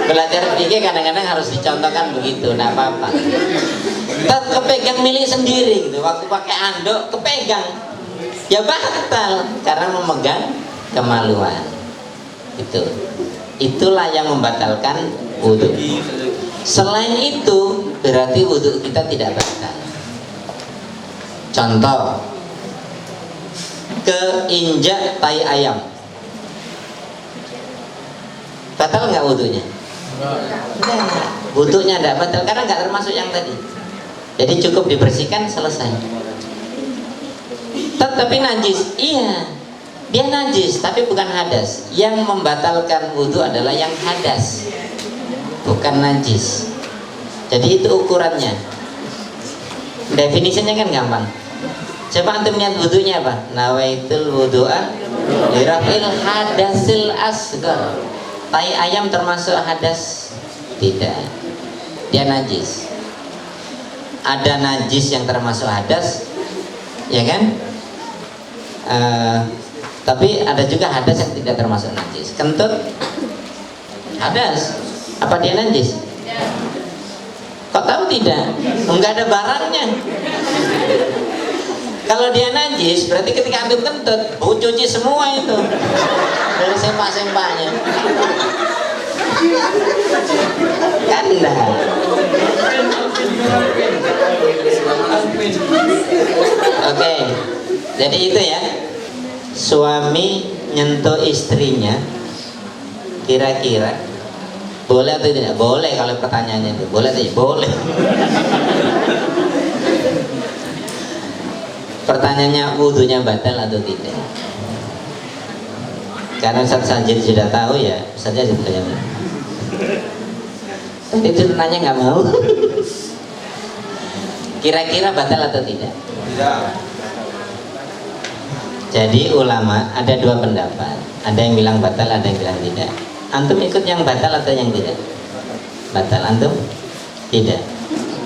belajar fikih kadang-kadang harus dicontohkan begitu, nggak apa-apa. Kepegang milik sendiri gitu, waktu pakai anduk kepegang, ya batal karena memegang kemaluan. Itulah yang membatalkan wudhu. Selain itu berarti wudhu kita tidak batal. Contoh, keinjak tai ayam, batal nggak wudhunya? Wudhunya tidak batal karena nggak termasuk yang tadi. Jadi cukup dibersihkan, selesai. Tapi najis, iya, dia najis tapi bukan hadas. Yang membatalkan wudhu adalah yang hadas, bukan najis. Jadi itu ukurannya. Definisinya kan gampang. Coba antum lihat wudhunya apa? Nawaitul wudhu'a lirafil hadasil asgar. Tai ayam termasuk hadas? Tidak, dia najis. Ada najis yang termasuk hadas, ya kan? Tapi ada juga hadas yang tidak termasuk najis. Kentut hadas, apa dia najis? Kok tahu tidak? Enggak ada barangnya. Kalau dia najis, berarti ketika antum kentut, cuci semua itu dari sempak-sempaknya. Kan enggak. Oke, jadi itu ya. Suami nyentuh istrinya, kira-kira boleh atau tidak? Boleh kalau pertanyaannya itu. Boleh atau tidak? Boleh. Pertanyaannya, wudhunya batal atau tidak? Karena Ustaz Sajid sudah tahu ya, Ustaz Sajid sudah tahu. Tadi itu nanya nggak mau. Kira-kira batal atau tidak? Tidak. Jadi ulama ada dua pendapat. Ada yang bilang batal, ada yang bilang tidak. Antum ikut yang batal atau yang tidak? Batal. Antum? Tidak.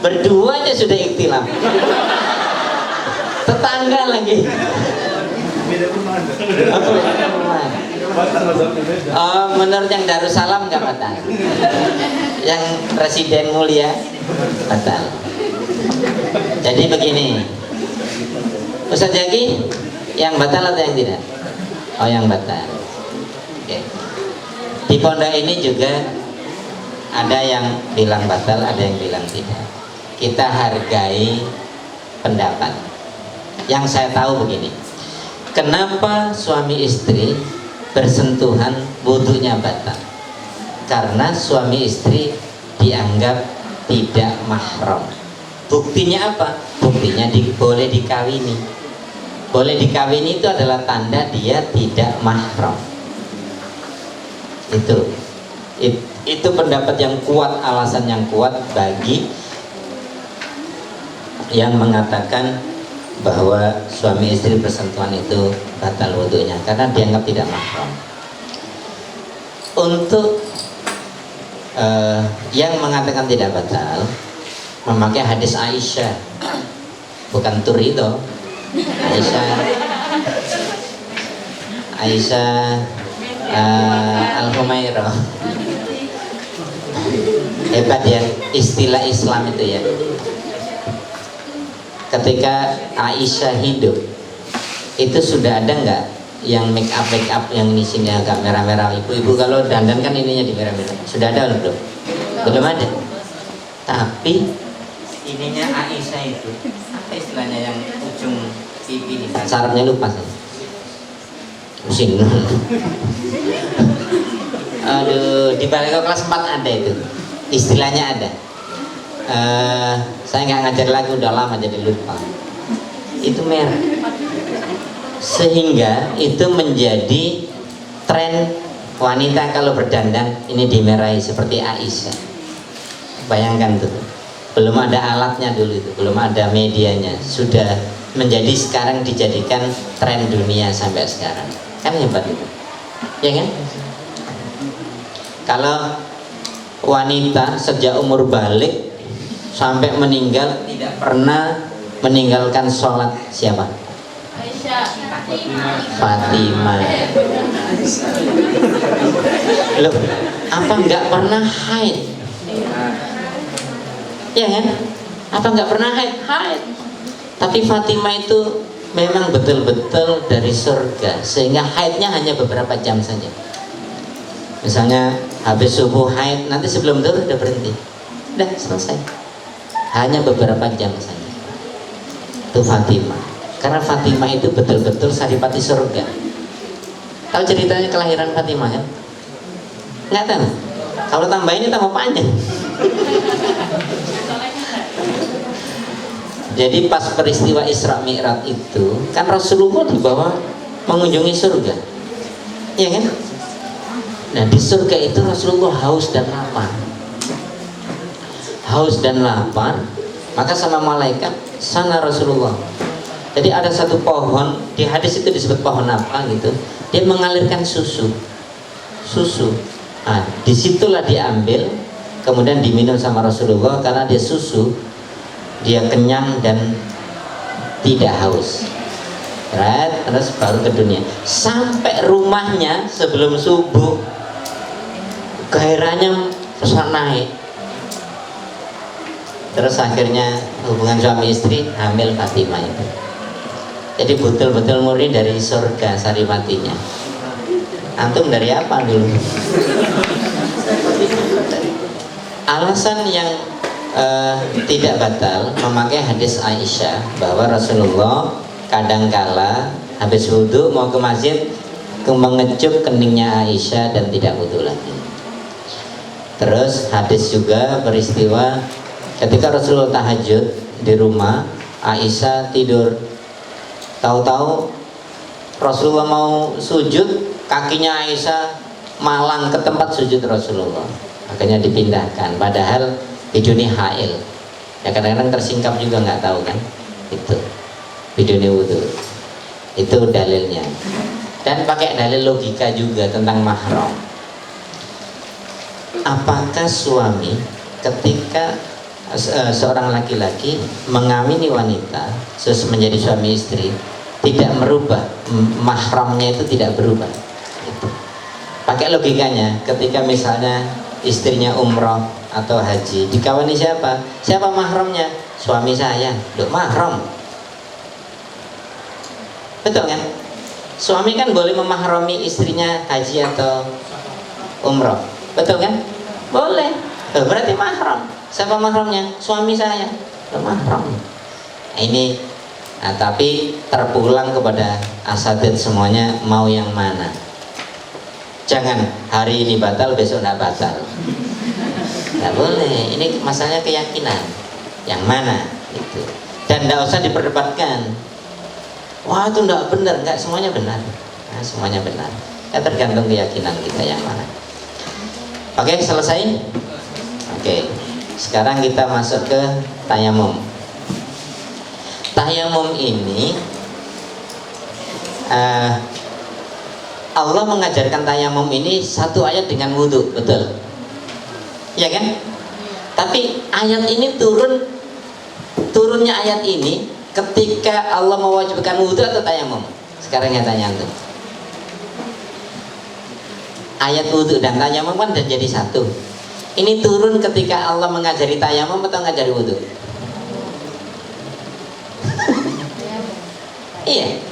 Berdua aja sudah ikhtilaf. Tetangga lagi. Oh, menurut yang Darussalam nggak batal. Yang Presiden Mulia batal. Jadi begini, Ustaz Zaki, yang batal atau yang tidak? Oh, yang batal. Oke. Di pondok ini juga ada yang bilang batal, ada yang bilang tidak. Kita hargai pendapat. Yang saya tahu begini, kenapa suami istri bersentuhan wudhunya batal? Karena suami istri dianggap tidak mahram. Buktinya apa? Buktinya boleh dikawini. Boleh dikawini itu adalah tanda dia tidak mahram. Itu pendapat yang kuat, alasan yang kuat bagi yang mengatakan bahwa suami istri bersentuhan itu batal wudhunya karena dianggap tidak mahram. Untuk yang mengatakan tidak batal memakai hadis Aisyah, bukan tur itu. Aisyah Al-Humairah. Hebat ya istilah Islam itu ya. Ketika Aisyah hidup itu sudah ada nggak yang make up yang isinya agak merah-merah? Ibu-ibu kalau dandan kan ininya di merah-merah. Sudah ada atau belum? Belum ada. Tapi ininya Aisyah itu apa istilahnya yang ujung pipi ini? Sarapnya lupa saya. Pusing. Aduh, di balik kelas 4 ada itu. Istilahnya ada. Saya nggak ngajar lagi, udah lama jadi lupa. Itu merah. Sehingga itu menjadi tren wanita kalau berdandan ini dimerahi seperti Aisyah. Bayangkan tuh, belum ada alatnya dulu itu, belum ada medianya, sudah menjadi sekarang dijadikan tren dunia sampai sekarang. Kan hebat itu, ya kan? Kalau wanita sejak umur balik sampai meninggal tidak pernah meninggalkan sholat siapa? Fatimah. Loh, apa nggak pernah haid? Ya kan? Apa nggak pernah haid? Haid. Tapi Fatimah itu memang betul-betul dari surga, sehingga haidnya hanya beberapa jam saja. Misalnya habis subuh haid, nanti sebelum zuhur udah berhenti, udah selesai. Hanya beberapa jam saja. Itu Fatimah. Karena Fatimah itu betul-betul saripati surga. Tahu ceritanya kelahiran Fatimah kan? Nggak tahu. Kalau tambah ini tambah panjang. Jadi pas peristiwa Isra Mi'raj itu kan Rasulullah dibawa mengunjungi surga, ya kan? Nah di surga itu Rasulullah haus dan lapar. Haus dan lapar, maka sama malaikat sana Rasulullah. Jadi ada satu pohon, di hadis itu disebut pohon apa gitu, dia mengalirkan susu. Nah, disitulah diambil, kemudian diminum sama Rasulullah karena dia susu, dia kenyang dan tidak haus. Terus baru ke dunia. Sampai rumahnya sebelum subuh, gairahnya terus naik. Terus akhirnya hubungan suami istri, hamil Fatimah itu. Jadi betul-betul murni dari surga saripatinya. Antum dari apa dulu? Alasan yang tidak batal memakai hadis Aisyah bahwa Rasulullah kadangkala habis wudhu mau ke masjid mengecup keningnya Aisyah dan tidak wudhu lagi. Terus hadis juga peristiwa ketika Rasulullah tahajud di rumah, Aisyah tidur. Tahu-tahu Rasulullah mau sujud, kakinya Aisyah malang ke tempat sujud Rasulullah. Akhirnya dipindahkan. Padahal biduni hail. Ya kadang-kadang tersingkap juga nggak tahu kan. Itu biduni wudhu. Itu dalilnya. Dan pakai dalil logika juga tentang mahram. Apakah suami ketika seorang laki-laki mengamini wanita menjadi suami istri tidak merubah mahramnya, itu tidak berubah gitu. Pakai logikanya, ketika misalnya istrinya umroh atau haji, dikawani siapa mahramnya? Suami saya. Loh, mahram, betul kan? Suami kan boleh memahrami istrinya haji atau umroh, betul kan? Boleh. Loh, berarti mahram. Siapa mahramnya? Suami saya. Loh, mahram. Ini tapi terpulang kepada asatidz semuanya, mau yang mana? Jangan hari ini batal besok tidak batal, nggak boleh. Ini masalahnya keyakinan yang mana itu, dan tidak usah diperdebatkan. Wah itu tidak benar, nggak semuanya benar. Nah, semuanya benar, ya tergantung keyakinan kita yang mana. Oke, selesai. Oke, sekarang kita masuk ke tayamum. Tayamum ini Allah mengajarkan tayamum ini satu ayat dengan wudhu, betul? ya kan? Tapi ayat ini turunnya ayat ini ketika Allah mewajibkan wudhu atau tayamum? Sekarang saya tanya antum. Ayat wudhu dan tayamum kan sudah jadi satu. Ini turun ketika Allah mengajari tayamum atau mengajari wudhu? Iya.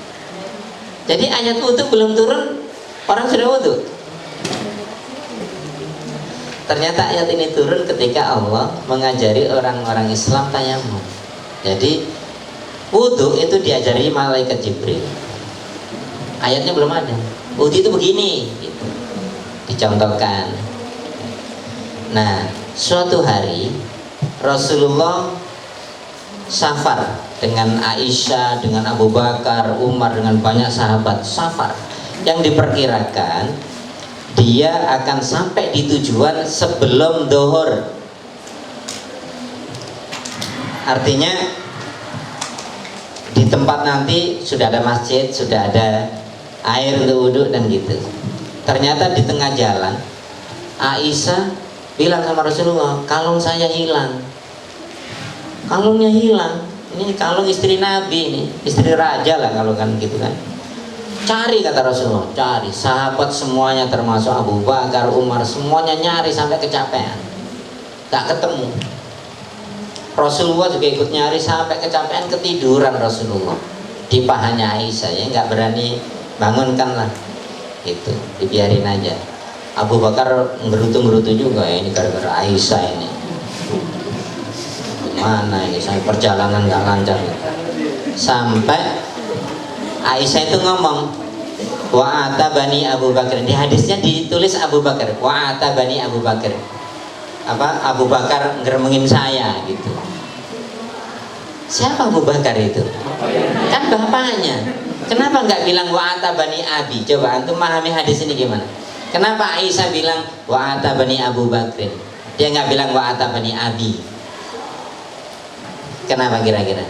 Jadi ayat wudhu belum turun, orang sudah wudhu. Ternyata ayat ini turun ketika Allah mengajari orang-orang Islam tayamum. Jadi wudhu itu diajari malaikat Jibril. Ayatnya belum ada. Wudhu itu begini, gitu. Dicontohkan. Nah, suatu hari Rasulullah safar dengan Aisyah, dengan Abu Bakar, Umar, dengan banyak sahabat safar yang diperkirakan dia akan sampai di tujuan sebelum zuhur. Artinya di tempat nanti sudah ada masjid, sudah ada air untuk wudhu dan gitu. Ternyata di tengah jalan Aisyah bilang sama Rasulullah, kalung saya hilang. Kalungnya hilang. Ini kalung istri Nabi, ini istri raja lah kalau kan gitu kan. Cari, kata Rasulullah, cari. Sahabat semuanya termasuk Abu Bakar, Umar, semuanya nyari sampai kecapean, tak ketemu. Rasulullah juga ikut nyari sampai kecapean, ketiduran Rasulullah di pahanya Aisyah, ya nggak berani bangunkan lah, itu dibiarin aja. Abu Bakar ngerutu juga, ya ini gara-gara Aisyah ini. Mana ini saya perjalanan nggak lancar. Sampai Aisyah itu ngomong, wa atabani Abu Bakar. Di hadisnya ditulis Abu Bakar, wa atabani Abu Bakar. Apa, Abu Bakar ngeremengin saya gitu. Siapa Abu Bakar itu? Kan bapaknya. Kenapa nggak bilang wa atabani Abi? Coba antum memahami hadis ini gimana? Kenapa Aisyah bilang wa atabani Abu Bakar? Dia nggak bilang wa atabani Abi. Kenapa kira-kira?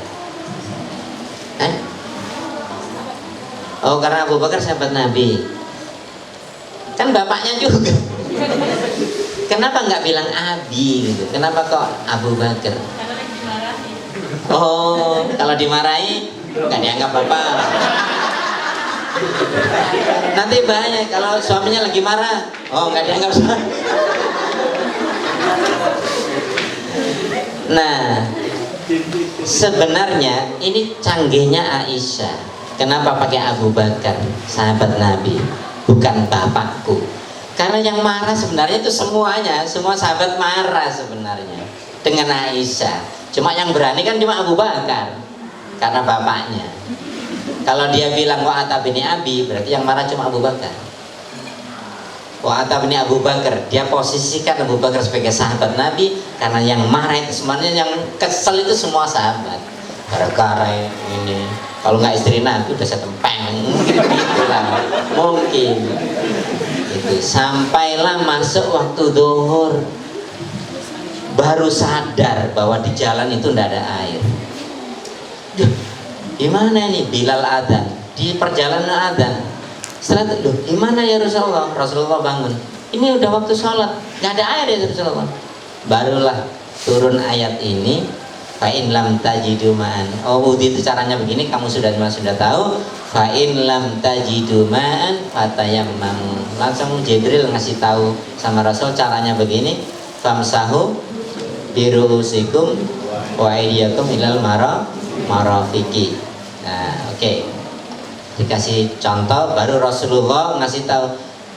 Oh, karena Abu Bakar sahabat Nabi. Kan bapaknya juga. Kenapa nggak bilang Abi gitu? Kenapa kok Abu Bakar? Oh, kalau dimarahi nggak dianggap bapak. Nanti bahaya kalau suaminya lagi marah. Oh, nggak dianggap suami. Nah, sebenarnya ini canggihnya Aisyah. Kenapa pakai Abu Bakar, sahabat Nabi, bukan bapakku? Karena yang marah sebenarnya itu semuanya, semua sahabat marah sebenarnya dengan Aisyah. Cuma yang berani kan cuma Abu Bakar, karena bapaknya. Kalau dia bilang wa atabini Abi, berarti yang marah cuma Abu Bakar. Wa atabini Abu Bakar, dia posisikan Abu Bakar sebagai sahabat Nabi, karena yang marah itu semuanya, yang kesel itu semua sahabat. Gara-gara ini, kalau nggak istri Nabi udah saya tempeng, mungkin itu. Sampailah masuk waktu zuhur, baru sadar bahwa di jalan itu tidak ada air. Gimana ini? Bilal adzan, di perjalanan adzan. Setelah itu, gimana ya Rasulullah? Rasulullah bangun, ini udah waktu sholat, nggak ada air ya Rasulullah. Barulah turun ayat ini, fa'in lam tajidu ma'an. Oh, wudhu itu caranya begini, kamu sudah tahu. Fa'in lam tajidu ma'an fatayammamu. Langsung Jibril ngasih tahu sama Rasul caranya begini, famsahu biru'usikum wa aydiyakum ilal marafiqi. Nah, oke. Dikasih contoh, baru Rasulullah ngasih tahu,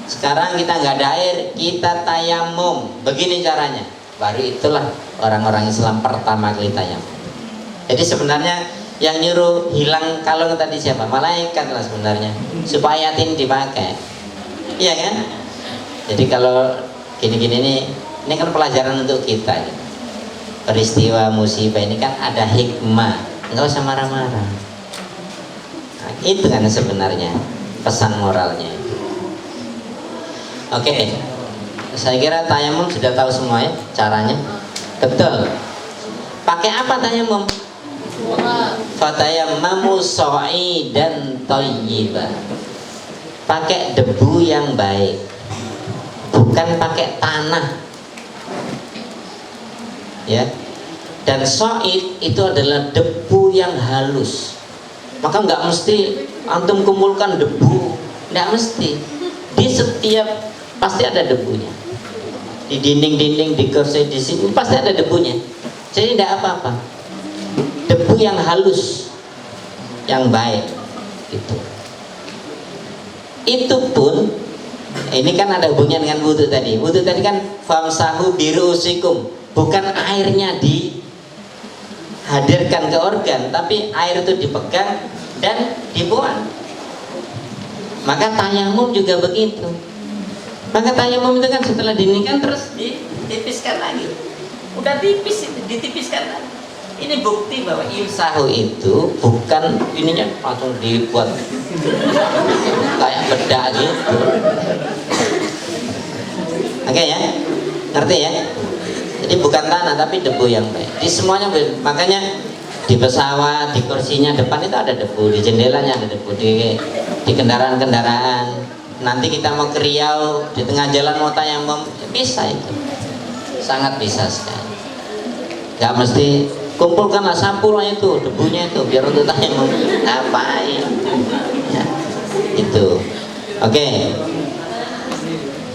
sekarang kita nggak ada air, kita tayamum. Begini caranya. Baru itulah orang-orang Islam pertama kali tayamum. Jadi sebenarnya yang nyuruh hilang kalung tadi siapa? Malaikat lah sebenarnya, supaya ayat ini dipakai. Iya kan? Jadi kalau gini-gini ini kan pelajaran untuk kita. Peristiwa musibah ini kan ada hikmah, nggak usah marah-marah. Nah, itu kan sebenarnya pesan moralnya. Oke. Saya kira tayamum sudah tahu semua ya caranya. Betul. Pakai apa tayamum? Fatayammamu sha'idan thayyiban. Pakai debu yang baik. Bukan pakai tanah. ya. Dan soid itu adalah debu yang halus. Maka nggak mesti antum kumpulkan debu, nggak mesti. Di setiap pasti ada debunya. Di dinding-dinding, di kursi, di sini pasti ada debunya. Jadi tidak apa-apa. Debu yang halus, yang baik, gitu. Itu pun ini kan ada hubungannya dengan wudhu tadi. Wudhu tadi kan famsahu birusikum, bukan airnya dihadirkan ke organ, tapi air itu dipegang dan dibuang. Maka tayamum juga begitu. Maka tayamum itu kan setelah dinikan terus ditipiskan lagi. Udah tipis itu, ditipiskan lagi. Ini bukti bahwa imsahu itu bukan ininya langsung dibuat kayak bedak gitu. Oke ya, ngerti ya? Jadi bukan tanah tapi debu yang baik. Di semuanya, makanya di pesawat, di kursinya depan itu ada debu, di jendelanya ada debu, di kendaraan-kendaraan. Nanti kita mau ke Riau, di tengah jalan mau tayamum, bisa itu, sangat bisa sekali. Gak mesti kumpulkanlah sampurnya itu, debunya itu, biar untuk tayamum. Ngapain? Ya, itu. Oke.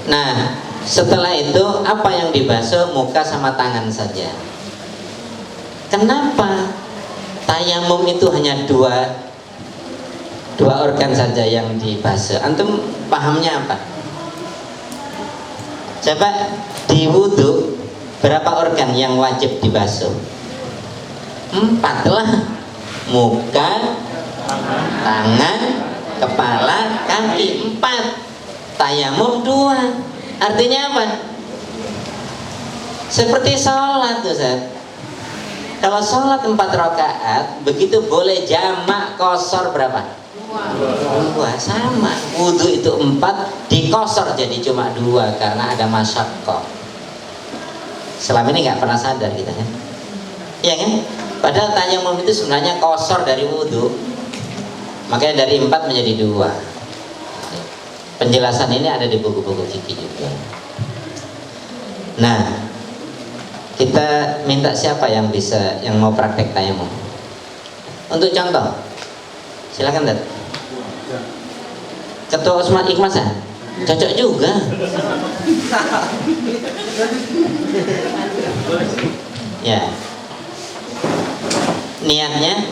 Nah, setelah itu apa yang dibasuh? Muka sama tangan saja. Kenapa tayamum itu hanya dua organ saja yang dibasuh? Antum pahamnya apa? Coba di wudhu berapa organ yang wajib dibasuh? 4 lah. Muka, tangan, kepala, kaki. 4. Tayamum 2. Artinya apa? Seperti sholat, Ustaz. Kalau sholat 4 rakaat, begitu boleh jamak kosor berapa? 2. Sama. Wudhu itu 4, dikosor jadi cuma 2 karena ada masyaqqah. Selama ini nggak pernah sadar kita kan? Iya kan? Padahal tayamum itu sebenarnya kosor dari wudhu. Makanya dari 4 menjadi 2. Penjelasan ini ada di buku-buku fikih juga. Nah, kita minta siapa yang mau praktek tayamum? Untuk contoh, silakan Dad. Ketua Usman Ikhmas ya? Cocok juga. Ya. Niatnya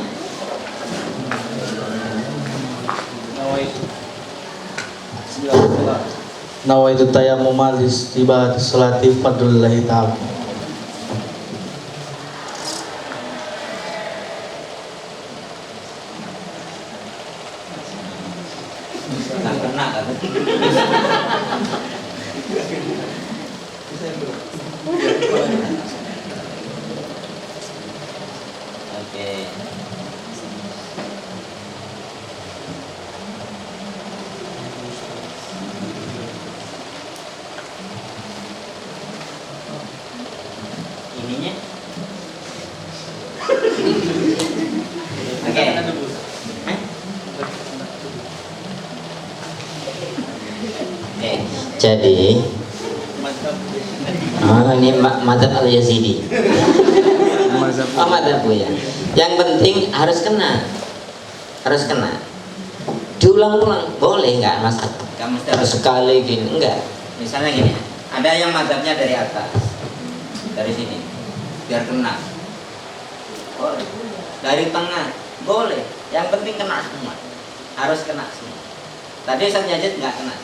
Nawaitu tayammum malis tiba salati fadlillahi ta'ala. Oke. Ininya. Oke. Jadi ini madzhab al-Yazidi. Oh, madzhab ya. Yang penting harus kena. Harus kena. Diulang-ulang boleh nggak masalah. Nggak mesti harus sekali gini, enggak. Misalnya gini, ada yang madzhabnya dari atas. Dari sini. Biar kena. Boleh. Dari tengah, boleh. Yang penting kena semua. Harus kena semua. Tadi saya nyajit nggak kena.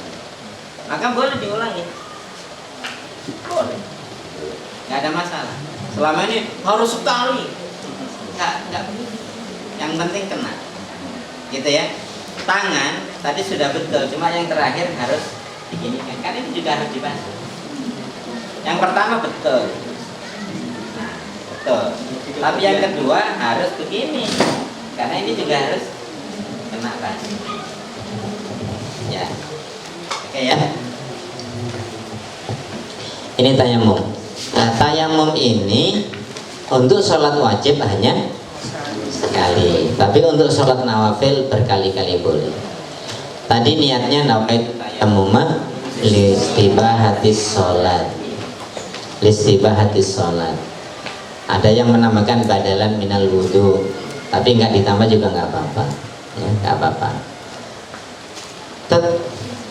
Maka boleh diulangi. Boleh. Nggak ada masalah. Selama ini harus sekali. Nggak. Yang penting kena. Gitu ya. Tangan tadi sudah betul, cuma yang terakhir harus diginikan. Kan ini juga harus dibasuh. Yang pertama betul. Nah, betul. Tapi yang kedua harus begini. Karena ini juga harus kena basuh. Ya. Oke ya. Ini tayamum. Nah, tayamum ini untuk sholat wajib hanya sekali, tapi untuk sholat nawafil berkali-kali boleh. Tadi niatnya nawaitu tayamuma listibahatis sholat. Listibahatis sholat. Ada yang menambahkan badalan minal wudu, tapi nggak ditambah juga nggak apa-apa, ya, nggak apa-apa.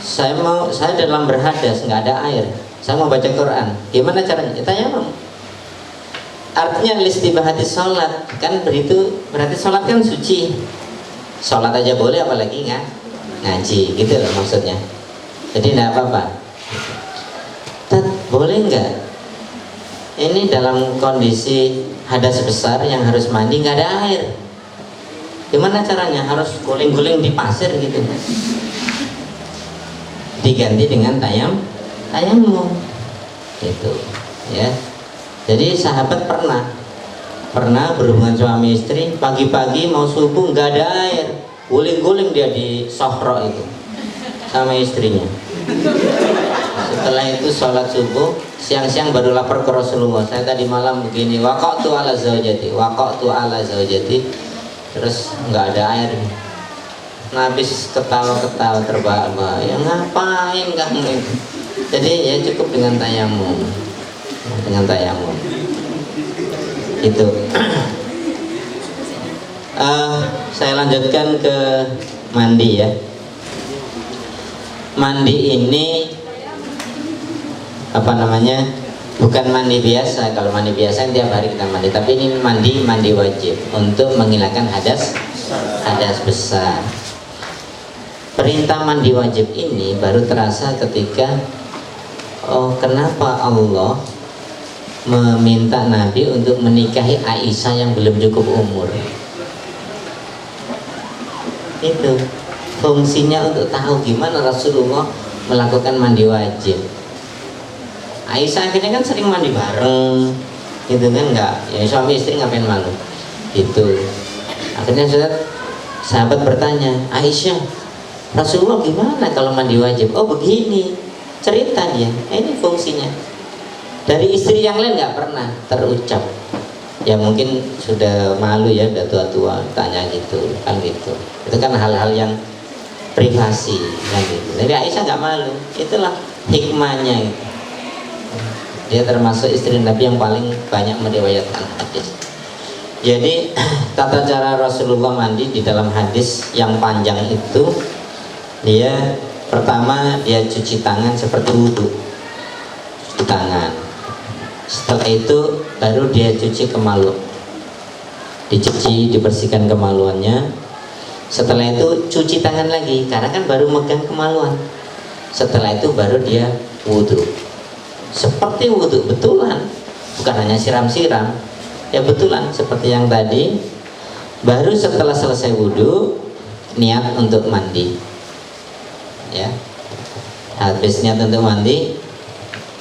Saya dalam berhadas nggak ada air, saya mau baca Quran, gimana caranya? Tayamum. Artinya listibahati sholat kan berarti sholat kan suci, sholat aja boleh apalagi nggak ngaji, gitu loh maksudnya. Jadi tidak apa-apa. Boleh nggak? Ini dalam kondisi hadas besar yang harus mandi nggak ada air. Gimana caranya? Harus guling-guling di pasir gitu. Diganti dengan tayamum. Gitu, ya. Jadi sahabat pernah berhubungan suami istri, pagi-pagi mau subuh nggak ada air, guling-guling dia di sohro itu sama istrinya. Setelah itu sholat subuh, siang-siang baru lapor ke Rasulullah, saya tadi malam begini, waqa'tu ala zaujati, terus nggak ada air. Nabi ketawa-ketawa terbahak-bahak, ya ngapain kamu itu? Jadi ya cukup dengan tayamum, itu. Saya lanjutkan ke mandi ya. Mandi ini bukan mandi biasa. Kalau mandi biasa tiap hari kita mandi, tapi ini mandi wajib untuk menghilangkan hadas besar. Perintah mandi wajib ini baru terasa ketika kenapa Allah meminta Nabi untuk menikahi Aisyah yang belum cukup umur. Itu fungsinya untuk tahu gimana Rasulullah melakukan mandi wajib. Aisyah akhirnya kan sering mandi bareng, gitu kan, nggak, ya suami istri ngapain malu, gitu. Akhirnya sahabat bertanya, Aisyah, Rasulullah gimana kalau mandi wajib? Oh begini, cerita dia. Ini fungsinya. Dari istri yang lain nggak pernah terucap. Ya mungkin sudah malu ya, udah tua-tua tanya gitu, kan gitu. Itu kan hal-hal yang privasi, kan gitu. Jadi Aisyah nggak malu. Itulah hikmahnya. Gitu. Dia termasuk istri Nabi yang paling banyak meriwayatkan hadis. Jadi tata cara Rasulullah mandi di dalam hadis yang panjang itu, dia pertama dia cuci tangan seperti wudhu, cuci tangan. Setelah itu baru dia cuci kemaluan, dicuci, dibersihkan kemaluannya. Setelah itu cuci tangan lagi, karena kan baru megang kemaluan. Setelah itu baru dia wudhu, seperti wudhu betulan, bukan hanya siram-siram, ya betulan seperti yang tadi. Baru setelah selesai wudhu niat untuk mandi, ya. Habis niat untuk mandi,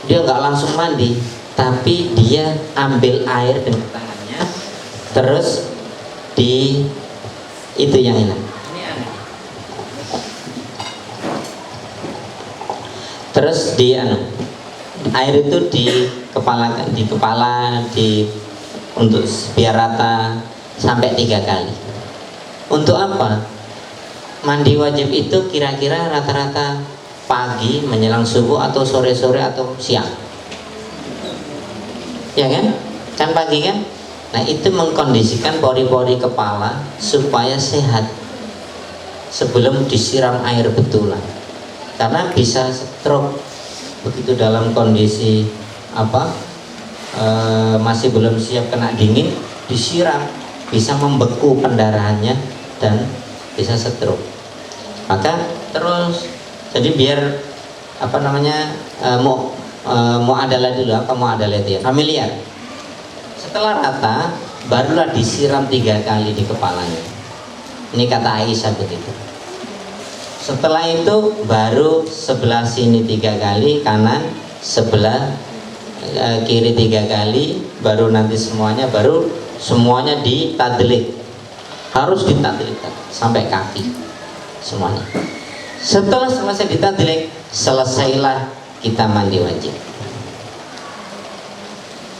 dia nggak langsung mandi, tapi dia ambil air dengan tangannya, terus di itu yang ini. Terus di air itu di kepala untuk biar rata sampai 3 kali. Untuk apa? Mandi wajib itu kira-kira rata-rata pagi menjelang subuh atau sore-sore atau siang, ya kan? Kan pagi kan? Nah itu mengkondisikan pori-pori kepala supaya sehat sebelum disiram air betulan. Karena bisa stroke begitu dalam kondisi masih belum siap kena dingin, disiram bisa membeku pendarahannya dan bisa stroke. Maka terus jadi biar muadalah dulu, muadalah itu ya, familiar. Setelah rata barulah disiram 3 kali di kepalanya. Ini kata Aisyah begitu. Setelah itu baru sebelah sini 3 kali, kanan, sebelah kiri 3 kali, baru nanti semuanya ditadlik. Harus ditadlik sampai kaki semuanya. Setelah selesai ditadlik, selesailah kita mandi wajib.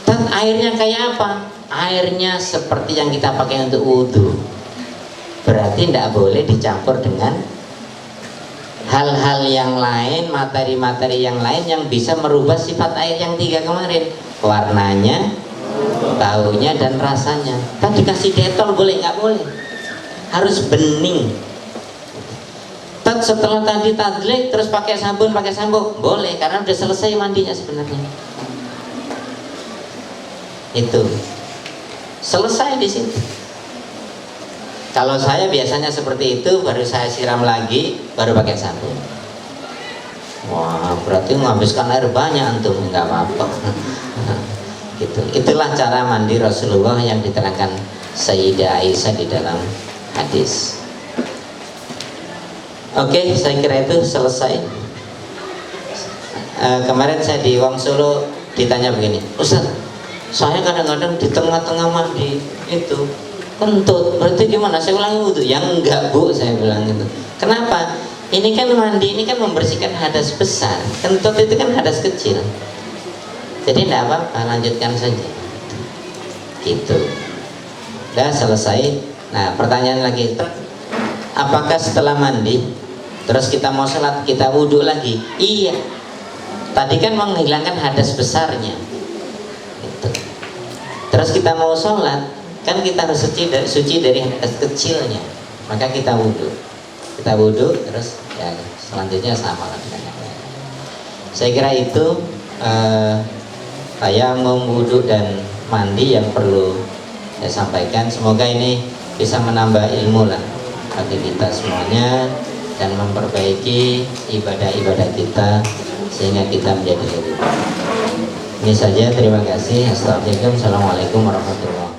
Dan airnya kayak apa? Airnya seperti yang kita pakai untuk wudhu. Berarti tidak boleh dicampur dengan hal-hal yang lain, materi-materi yang lain yang bisa merubah sifat air yang 3 kemarin. Warnanya, baunya dan rasanya. Tadi kasih detol boleh nggak boleh? Harus bening. Setelah tadi tadlik terus pakai sabun boleh, karena udah selesai mandinya sebenarnya. Itu selesai di situ. Kalau saya biasanya seperti itu, baru saya siram lagi, baru pakai sabun. Wah, berarti menghabiskan air banyak antum. Nggak apa-apa. Gitu. Itulah cara mandi Rasulullah yang diterangkan Sayyidah Aisyah di dalam hadis. Oke, saya kira itu selesai. Kemarin saya di Wong Solo ditanya begini, Ustaz, saya kadang-kadang di tengah-tengah mandi itu kentut, berarti gimana? Saya ulangi wudhu. Yang enggak bu, saya bilang itu. Kenapa? Ini kan mandi, ini kan membersihkan hadas besar. Kentut itu kan hadas kecil. Jadi tidak apa-apa, lanjutkan saja. Gitu. Udah selesai. Nah, pertanyaan lagi, apakah setelah mandi terus kita mau sholat kita wudhu lagi? Iya. Tadi kan menghilangkan hadas besarnya. Gitu. Terus kita mau sholat, kan kita harus suci dari hadas kecilnya. Maka kita wudhu. Kita wudhu terus ya selanjutnya sama lah dengan yang lain. Saya kira itu saya wudhu dan mandi yang perlu saya sampaikan. Semoga ini bisa menambah ilmu lah bagi kita semuanya dan memperbaiki ibadah-ibadah kita sehingga kita menjadi lebih baik. Ini saja, terima kasih. Assalamualaikum warahmatullahi wabarakatuh.